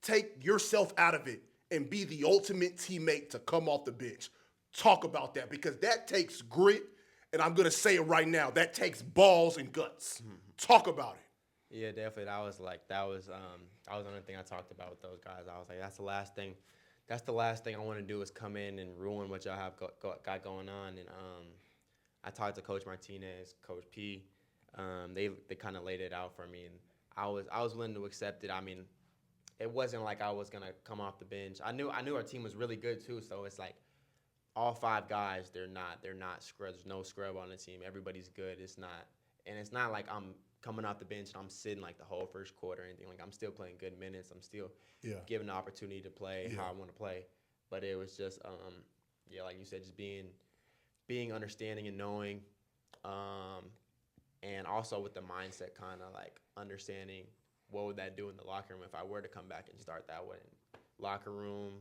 take yourself out of it and be the ultimate teammate to come off the bench. Talk about that because that takes grit, and I'm going to say it right now, that takes balls and guts. Mm-hmm. Talk about it. Yeah, definitely. That was another thing I talked about with those guys. I was like, that's the last thing I want to do is come in and ruin what y'all have got going on. And I talked to Coach Martinez, Coach P. They kind of laid it out for me, and I was willing to accept it. I mean, it wasn't like I was gonna come off the bench. I knew our team was really good too. So it's like all 5 guys, they're not scrubs. There's no scrub on the team. Everybody's good. It's not like I'm coming off the bench and I'm sitting like the whole first quarter or anything. Like I'm still playing good minutes. I'm still given the opportunity to play how I want to play. But it was just like you said, just being understanding and knowing, and also with the mindset kind of like understanding what would that do in the locker room if I were to come back and start that way. Locker room,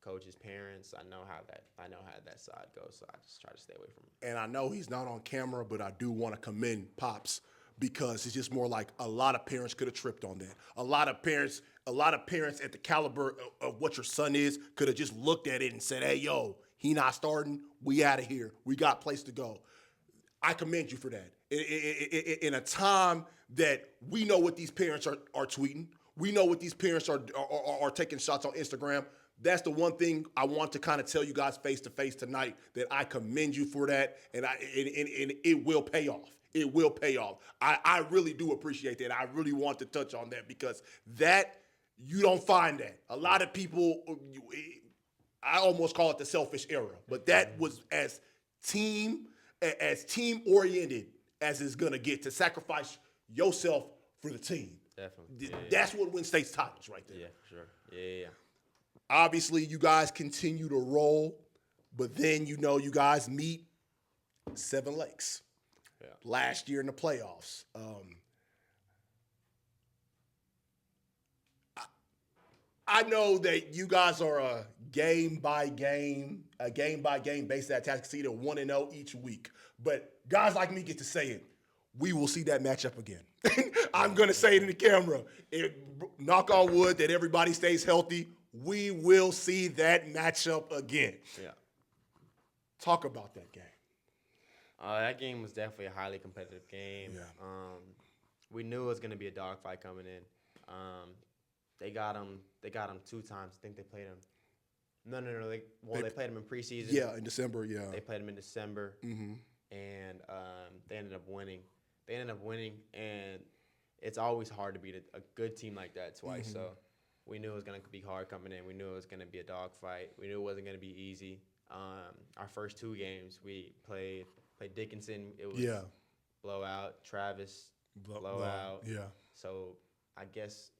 coaches, parents, I know how that side goes, so I just try to stay away from it. And I know he's not on camera, but I do want to commend Pops because it's just more like a lot of parents could have tripped on that. A lot of parents at the caliber of what your son is could have just looked at it and said, hey, yo, he not starting. We out of here. We got a place to go. I commend you for that. In a time that we know what these parents are tweeting, we know what these parents are taking shots on Instagram. That's the one thing I want to kind of tell you guys face to face tonight, that I commend you for that, and it will pay off. It will pay off. I really do appreciate that. I really want to touch on that because that you don't find that. A lot of people, I almost call it the selfish era, but that was as team oriented as it's gonna get, to sacrifice yourself for the team. Definitely. That's what wins states titles right there. Yeah, for sure. Yeah. Obviously, you guys continue to roll, but then you guys meet Seven Lakes last year in the playoffs. I know that you guys are a game by game basis at Atascocita, 1-0 each week. But guys like me get to say it. We will see that matchup again. I'm going to say it in the camera. Knock on wood that everybody stays healthy. We will see that matchup again. Yeah. Talk about that game. That game was definitely a highly competitive game. Yeah. We knew it was going to be a dogfight coming in. They got him 2 times. I think they played him. No. They played him in preseason. Yeah, in December. Yeah. They played him in December. Mm-hmm. And they ended up winning. And it's always hard to beat a good team like that twice. Mm-hmm. So we knew it was going to be hard coming in. We knew it was going to be a dogfight. We knew it wasn't going to be easy. Our first 2 games, we played Dickinson. It was blowout. Travis, blowout. Yeah. So I guess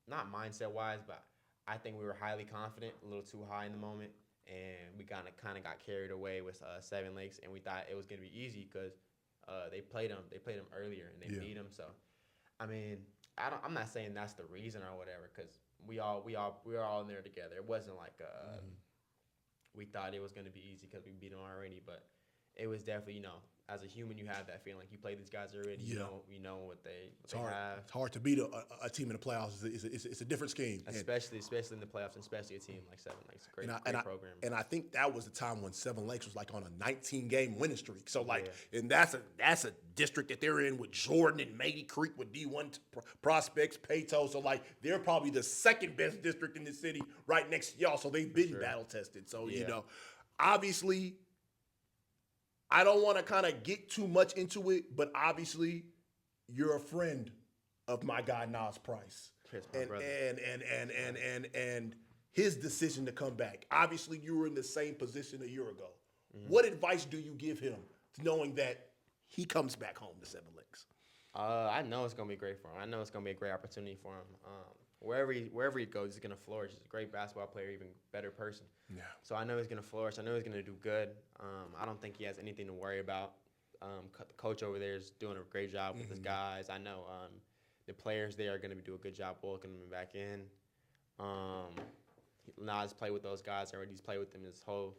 not mindset-wise, but I think we were highly confident, a little too high in the moment, and we kind of got carried away with Seven Lakes, and we thought it was going to be easy because they played them earlier and they beat them. So, I mean, I'm not saying that's the reason or whatever, because we were all in there together. It wasn't like we thought it was going to be easy because we beat them already, but it was definitely, as a human, you have that feeling. Like you play these guys already. Yeah. You know what they It's hard. have. It's hard to beat a team in the playoffs. It's a different scheme. Especially in the playoffs, and especially a team like Seven Lakes. Great program. And I think that was the time when Seven Lakes was like on a 19-game winning streak. So and that's a district that they're in with Jordan and Matey Creek with D1 prospects, Peyto. So they're probably the second best district in the city, right next to y'all. So they've been battle tested. So obviously, I don't want to kind of get too much into it, but obviously, you're a friend of my guy Nas Price, and his decision to come back. Obviously, you were in the same position a year ago. Mm-hmm. What advice do you give him, knowing that he comes back home to Seven Lakes? I know it's gonna be great for him. I know it's gonna be a great opportunity for him. Wherever he goes, he's gonna flourish. He's a great basketball player, even better person. Yeah. So I know he's gonna flourish. I know he's gonna do good. I don't think he has anything to worry about. The coach over there is doing a great job with his guys. I know the players there are gonna do a good job welcoming him back in. Nas played with those guys already. He's played with them his whole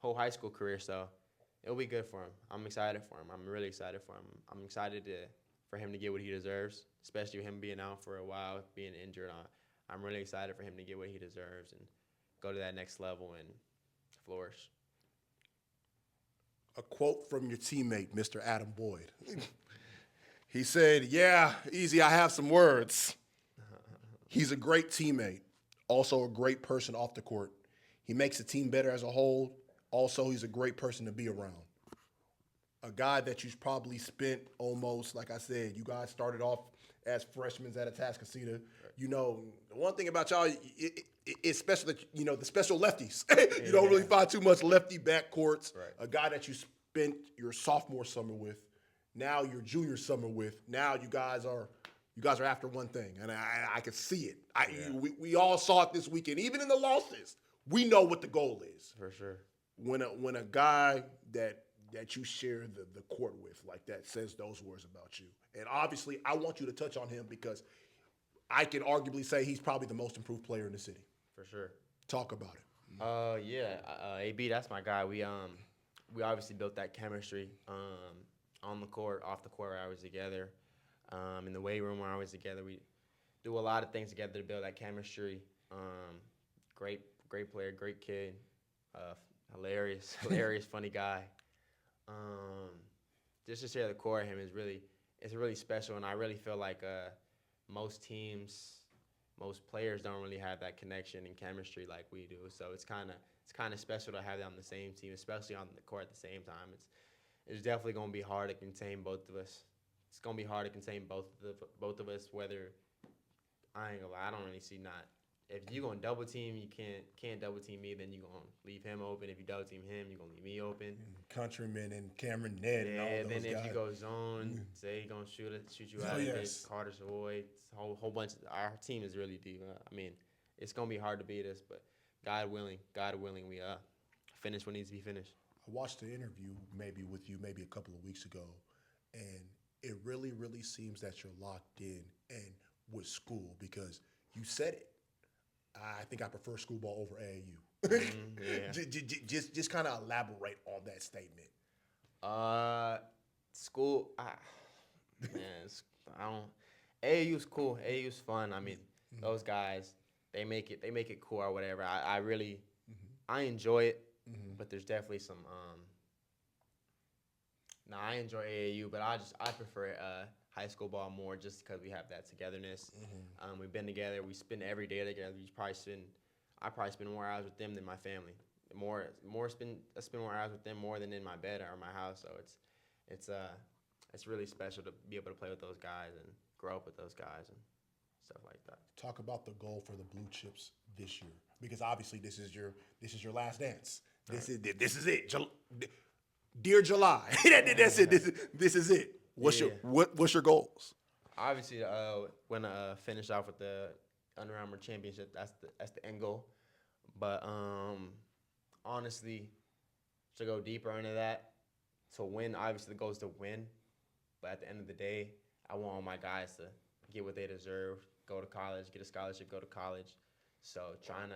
high school career, so it'll be good for him. I'm excited for him. I'm really excited for him. I'm excited for him to get what he deserves, especially with him being out for a while, being injured. I'm really excited for him to get what he deserves and go to that next level and flourish. A quote from your teammate, Mr. Adam Boyd. He said, "Yeah, easy, I have some words. He's a great teammate, also a great person off the court. He makes the team better as a whole. Also, he's a great person to be around. A guy that you've probably spent almost, like I said, you guys started off as freshmen at Atascocita. Right. The one thing about y'all, it's special that, the special lefties. You don't really find too much lefty backcourts. Right. A guy that you spent your sophomore summer with, now your junior summer with, now you guys are after one thing, and I can see it. We all saw it this weekend. Even in the losses, we know what the goal is. For sure. When a guy that you share the court with like that says those words about you. And obviously, I want you to touch on him because I can arguably say he's probably the most improved player in the city. For sure. Talk about it. AB, that's my guy. We obviously built that chemistry on the court, off the court, where I was together. In the weight room where I was together. We do a lot of things together to build that chemistry. Great player, great kid, hilarious, funny guy. Just to share the core of him it's really special, and I really feel like most players don't really have that connection and chemistry like we do. So it's kind of special to have that on the same team, especially on the court at the same time. It's definitely going to be hard to contain both of us. It's going to be hard to contain both of us. Whether I ain't gonna lie, I don't really see not. If you gonna double team, you can't double team me. Then you gonna leave him open. If you double team him, you gonna leave me open. Countryman and Cameron Ned and all those guys. Then if you go zone, say he gonna shoot you out of it. Carter Savoy, whole bunch. Our team is really deep. It's gonna be hard to beat us, but God willing, we finish what needs to be finished. I watched the interview with you a couple of weeks ago, and it really, really seems that you're locked in and with school because you said it. I think I prefer school ball over AAU. Just kind of elaborate on that statement. School, I don't. AAU's cool. AAU's fun. I mean, those guys, they make it cool or whatever. I really, I enjoy it, but there's definitely some. I enjoy AAU, but I prefer high school ball more just because we have that togetherness. We've been together. We spend every day together. I probably spend more hours with them than my family. I spend more hours with them more than in my bed or my house. So it's really special to be able to play with those guys and grow up with those guys and stuff like that. Talk about the goal for the Blue Chips this year, because obviously this is your last dance. This is it. Dear July, that's it. This is it. What's your goals? Obviously, when finish off with the Under Armour championship, that's the end goal. But honestly, to go deeper into that, to win, obviously the goal is to win. But at the end of the day, I want all my guys to get what they deserve, go to college, get a scholarship, go to college. So trying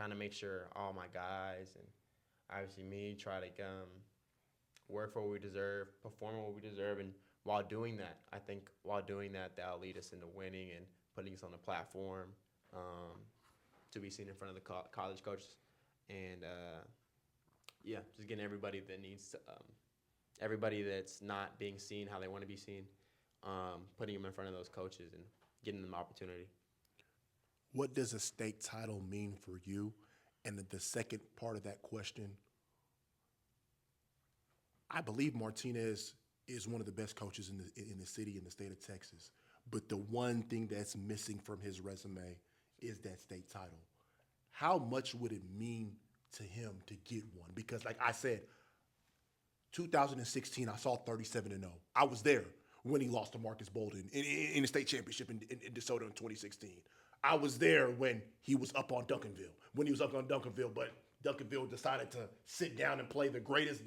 to make sure all my guys and obviously me try to work for what we deserve, perform what we deserve, and while doing that, I think while doing that, that'll lead us into winning and putting us on the platform um, to be seen in front of the college coaches, and yeah, just getting everybody that needs to, everybody that's not being seen how they want to be seen, putting them in front of those coaches and getting them opportunity. What does a state title mean for you? And the second part of that question, I believe Martinez is one of the best coaches in the city, in the state of Texas. But the one thing that's missing from his resume is that state title. How much would it mean to him to get one? Because, like I said, 2016, I saw 37-0. I was there when he lost to Marcus Bolden in the state championship in DeSoto in 2016. I was there when he was up on Duncanville, but Duncanville decided to sit down and play the greatest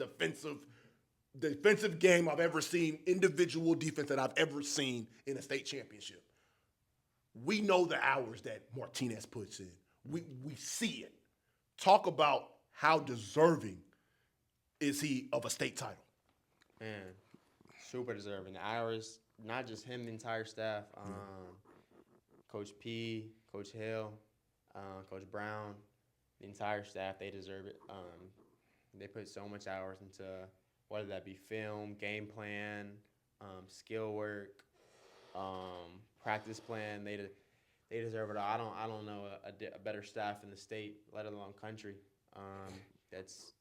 defensive game I've ever seen, individual defense that I've ever seen in a state championship. We know the hours that Martinez puts in. We see it. Talk about how deserving is he of a state title. Man, super deserving. The hours, not just him, the entire staff. Coach P, Coach Hill, Coach Brown, the entire staff, they deserve it. They put so much hours into whether that be film, game plan, skill work, practice plan. They deserve it all. I don't know a better staff in the state, let alone country, that's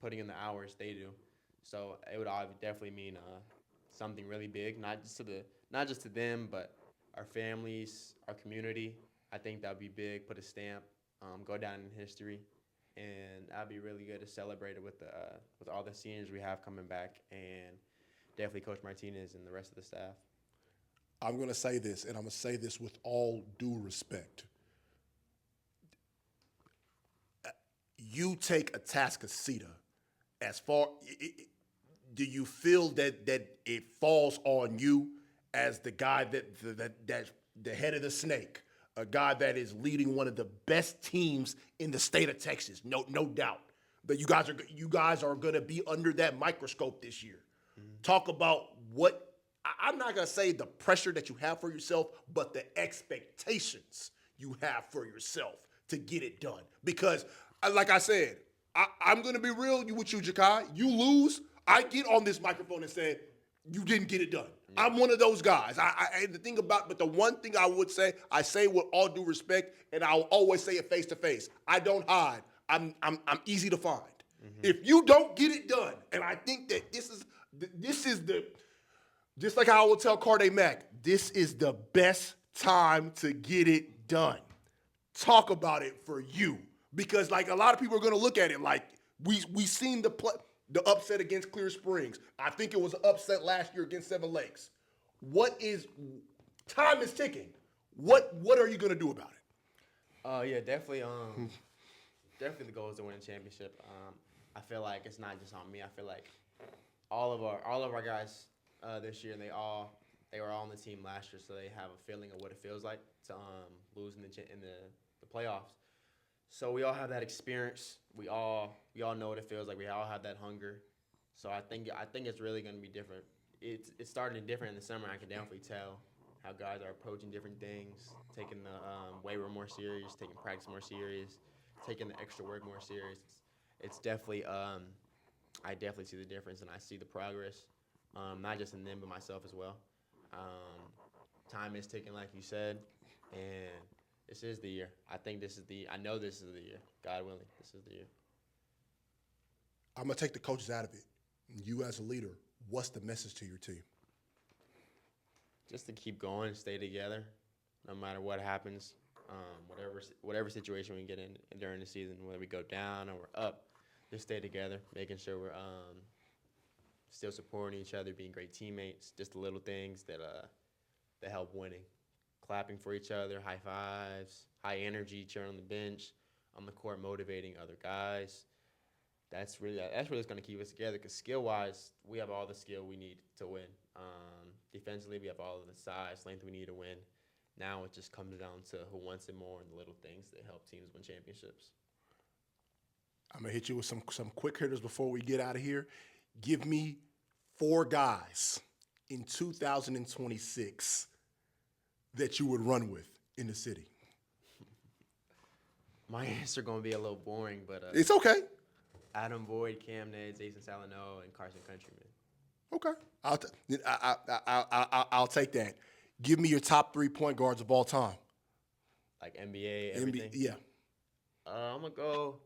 putting in the hours they do. So it would definitely mean something really big, not just to them, but our families, our community. I think that would be big. Put a stamp, go down in history, and that'd be really good to celebrate it with all the seniors we have coming back, and definitely Coach Martinez and the rest of the staff. I'm going to say this, and I'm going to say this with all due respect. You take Atascocita as far. Do you feel that it falls on you as the guy that the head of the snake, a guy that is leading one of the best teams in the state of Texas? No doubt that you guys are going to be under that microscope this year. Mm-hmm. Talk about what. I'm not going to say the pressure that you have for yourself, but the expectations you have for yourself to get it done. Because, like I said, I'm going to be real with you, Jachai. You lose, I get on this microphone and say, you didn't get it done. Yeah. I'm one of those guys. But the one thing I would say, I say with all due respect, and I'll always say it face to face. I don't hide. I'm easy to find. Mm-hmm. If you don't get it done, and I think that this is the just like how I will tell Carde Mack, this is the best time to get it done. Talk about it for you. Because like a lot of people are going to look at it like we seen the upset against Clear Springs. I think it was an upset last year against Seven Lakes. Time is ticking. What are you going to do about it? Yeah, definitely. Definitely the goal is to win a championship. I feel like it's not just on me. I feel like all of our guys this year, they were all on the team last year, so they have a feeling of what it feels like to lose in the playoffs. So we all have that experience. We all know what it feels like. We all have that hunger. So I think it's really going to be different. It's starting different in the summer. I can definitely tell how guys are approaching different things, taking the waiver more serious, taking practice more serious, taking the extra work more serious. It's definitely I definitely see the difference, and I see the progress. Not just in them, but myself as well. Time is ticking, like you said, and this is the year. I know this is the year. God willing, this is the year. I'm going to take the coaches out of it. You as a leader, what's the message to your team? Just to keep going, stay together, no matter what happens, whatever situation we get in during the season, whether we go down or we're up, just stay together, making sure we're still supporting each other, being great teammates, just the little things that help winning. Clapping for each other, high fives, high energy, cheering on the bench, on the court, motivating other guys. That's really what's going to keep us together, because skill-wise, we have all the skill we need to win. Defensively, we have all of the size, length we need to win. Now it just comes down to who wants it more and the little things that help teams win championships. I'm going to hit you with some quick hitters before we get out of here. Give me 4 guys in 2026 that you would run with in the city. My answer gonna be a little boring, but It's okay. Adam Boyd, Cam Ned, Jason Salino, and Carson Countryman. Okay. I'll take that. Give me your top 3 point guards of all time. Like NBA, everything. Yeah. I'm gonna go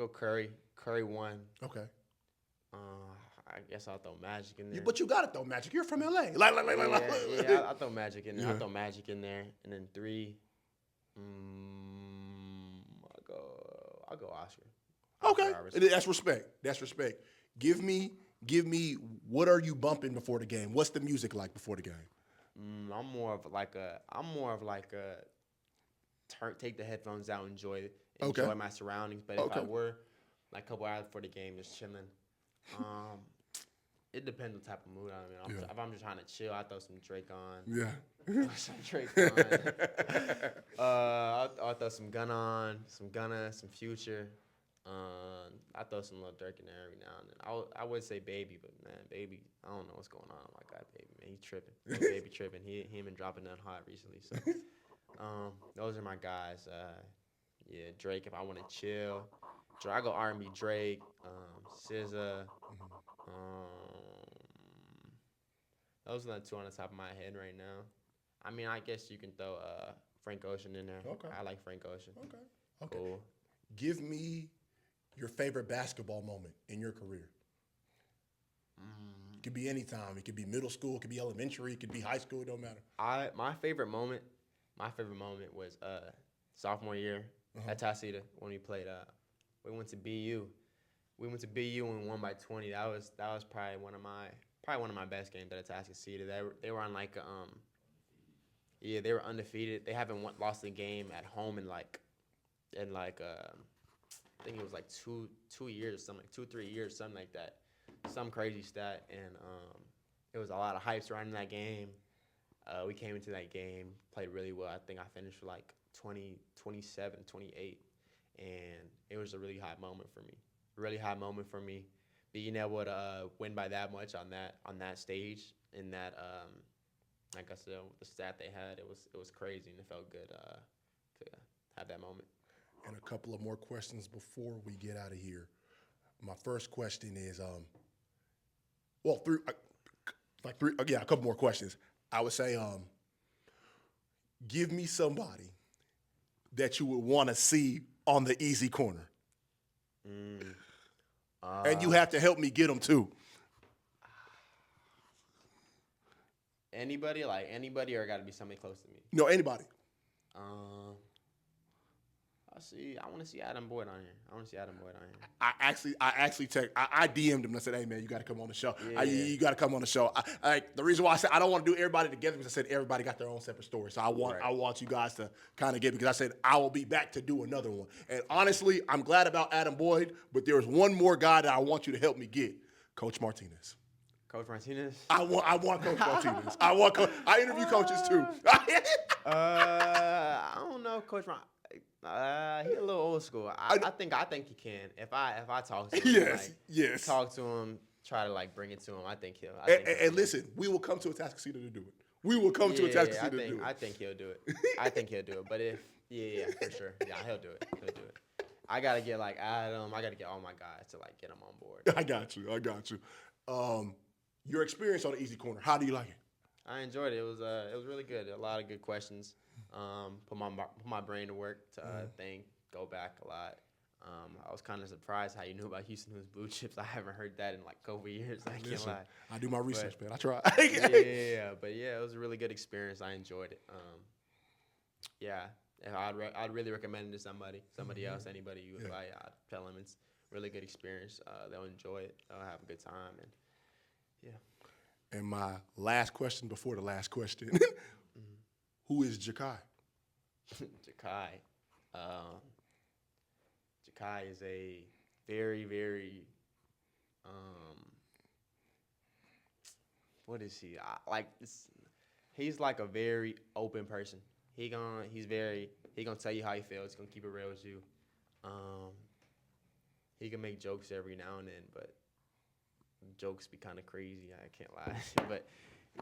Curry. Curry 1. Okay. I guess I'll throw Magic in there. But you got it though, Magic. You're from LA. I'll throw Magic in there. Yeah. I'll throw Magic in there, and then 3. I'll go Oscar. Okay. Robertson. That's respect. That's respect. Give me what are you bumping before the game? What's the music like before the game? I'm more of like a take the headphones out, enjoy my surroundings. But if I were like a couple hours before the game, just chilling, it depends on the type of mood I'm in. If I'm just trying to chill, I throw some Drake on. Yeah. Some Drake on. I'll throw some Gunna, some Future. I throw some Lil Durk in there every now and then. I would say Baby, but man, Baby, I don't know what's going on with my guy Baby, man. He's tripping. Baby tripping. He been dropping nothing hot recently. So those are my guys. Drake if I want to chill. I go R&B Drake, SZA. Those are the 2 on the top of my head right now. I mean, I guess you can throw Frank Ocean in there. Okay. I like Frank Ocean. Okay. Cool. Give me your favorite basketball moment in your career. It could be any time. It could be middle school. It could be elementary. It could be high school. It don't matter. My favorite moment was sophomore year at Atascocita when we played. We went to BU. We went to BU and won by 20. That was probably one of my best games at Atascocita. They were on like they were undefeated. They haven't lost a game at home in I think it was like 2 years, something like 2-3 years, something like that, some crazy stat. And it was a lot of hype surrounding that game. We came into that game, played really well. I think I finished for like 20, 27, 28, and it was a really high moment for me. Being able to win by that much on that stage in that like I said, the stat they had, it was crazy, and it felt good to have that moment. And a couple of more questions before we get out of here. My first question is, a couple more questions. I would say, give me somebody that you would want to see on the easy corner. And you have to help me get them too. Anybody, or got to be somebody close to me? No, anybody. I want to see Adam Boyd on here. I actually I DM'd him and I said, "Hey man, you got to come on the show. Yeah. You got to come on the show." The reason why I said I don't want to do everybody together because I said everybody got their own separate story. So I want you guys to kind of get, because I said I will be back to do another one. And honestly, I'm glad about Adam Boyd, but there's one more guy that I want you to help me get, Coach Martinez. Coach Martinez. I want Coach Martinez. I interview coaches too. I don't know, Coach Martinez. He a little old school. I think he can. If I talk to him, yes. Talk to him, try to bring it to him. I think he'll. And listen, we will come to Atascocita to do it. We will come to Atascocita to do it. I think he'll do it. But for sure. Yeah, he'll do it. I gotta get Adam. I gotta get all my guys to get them on board. I got you. Your experience on the easy corner. How do you like it? I enjoyed it. It was really good. A lot of good questions. Put my brain to work to think, go back a lot. I was kind of surprised how you knew about Houston Who's Blue Chips. I haven't heard that in a couple of years. I can't lie. I do my research, man. I try. But it was a really good experience. I enjoyed it. I'd really recommend it to somebody else, anybody you invite. I'd tell them it's a really good experience. They'll enjoy it. They'll have a good time, and yeah. And my last question before the last question. Who is Jachai? Jachai. Jachai is a very, very, what is he? He's like a very open person. He gonna tell you how he feels. He's gonna keep it real with you. He can make jokes every now and then, but jokes be kind of crazy. I can't lie, but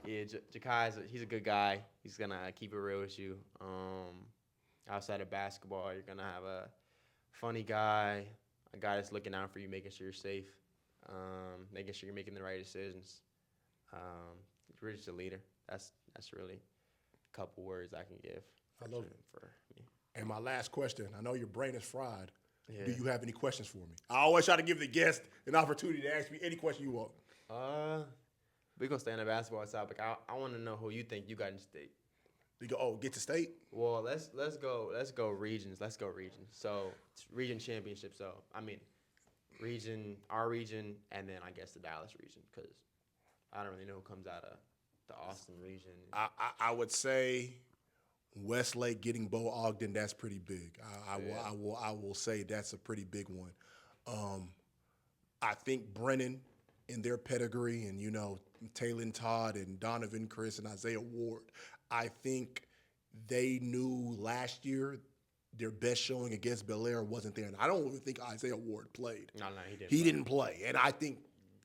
yeah, Jachai he's a good guy. He's gonna keep it real with you. Outside of basketball, you're gonna have a funny guy, a guy that's looking out for you, making sure you're safe, making sure you're making the right decisions. You're just a leader. That's really a couple words I can give. I love it. For me. And my last question, I know your brain is fried. Yeah. Do you have any questions for me? I always try to give the guest an opportunity to ask me any question you want. We're gonna stay on the basketball topic. I want to know who you think you got in state. You go, get to state? Well, let's go regions. Let's go regions. So it's region championship. So I mean, our region, and then I guess the Dallas region, because I don't really know who comes out of the Austin region. I would say Westlake getting Bo Ogden, that's pretty big. I will say that's a pretty big one. I think Brennan in their pedigree and, Taylor Todd and Donovan Chris and Isaiah Ward, I think they knew last year their best showing against Bel Air wasn't there. And I don't even think Isaiah Ward played. No, he didn't. He didn't play. And I think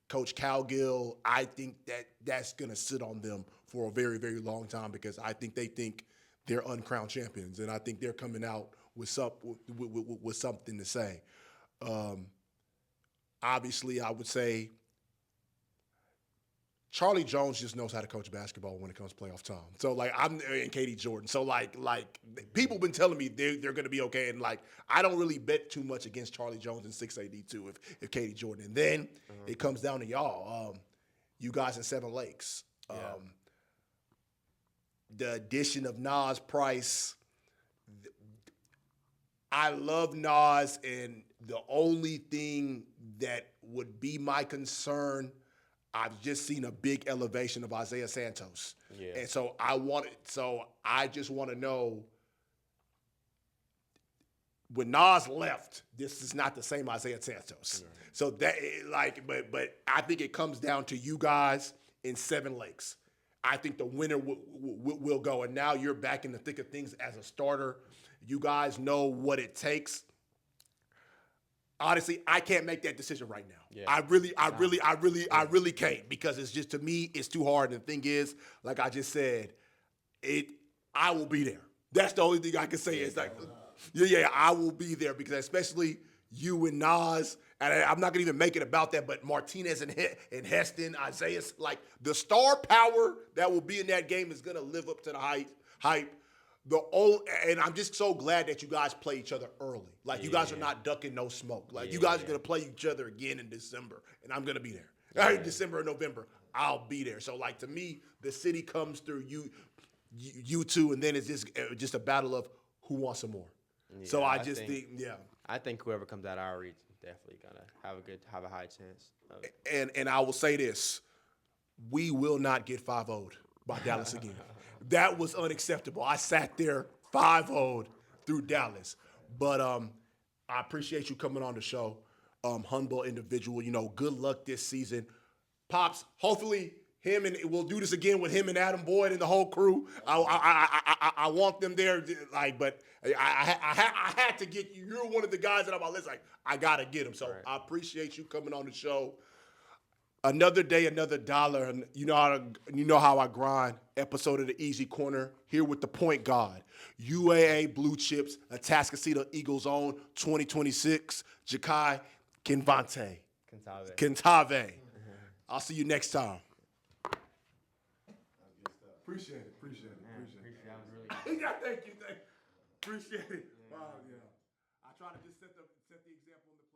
Coach Cowgill, I think that's going to sit on them for a very, very long time because I think they think they're uncrowned champions. And I think they're coming out with something to say. Obviously, I would say Charlie Jones just knows how to coach basketball when it comes to playoff time. So, I'm and Katie Jordan. So, people been telling me they're going to be okay. And, I don't really bet too much against Charlie Jones in 6AD2 if Katie Jordan. And then it comes down to y'all. You guys in Seven Lakes. Yeah. The addition of Nas Price. I love Nas, and the only thing that would be my concern – I've just seen a big elevation of Isaiah Santos. Yeah. And so I just want to know, when Nas left, this is not the same Isaiah Santos. Yeah. So that but I think it comes down to you guys in Seven Lakes. I think the winner will go. And now you're back in the thick of things as a starter. You guys know what it takes. Honestly, I can't make that decision right now. Yeah. I really can't, because it's just, to me, it's too hard. And the thing is, like I just said, I will be there. That's the only thing I can say. It's I will be there, because especially you and Nas, and I'm not gonna even make it about that, but Martinez and Heston, Isaiah, the star power that will be in that game is gonna live up to the hype. And I'm just so glad that you guys play each other early. You guys are not ducking no smoke. You guys are going to play each other again in December, and I'm going to be there. Yeah. December or November, I'll be there. So, to me, the city comes through you two, and then it's just a battle of who wants some more. Yeah, so I think I think whoever comes out of our region definitely going to have a high chance of it. And I will say this, we will not get 5-0'd by Dallas again. That was unacceptable. I sat there 5-0'd through Dallas. But I appreciate you coming on the show. Humble individual. Good luck this season. Pops, hopefully we'll do this again with him and Adam Boyd and the whole crew. I want them there. But I had to get you. You're one of the guys that on my list. I got to get him. So right. I appreciate you coming on the show. Another day, another dollar, and you know how I grind. Episode of the Easy Corner here with the point guard, UAA Blue Chips, Atascocita Eagles own 2026, Jachai Cantave. I'll see you next time. Appreciate it. Appreciate it. That was really good. Thank you. Appreciate it. Wow, yeah. I try to just set the example in the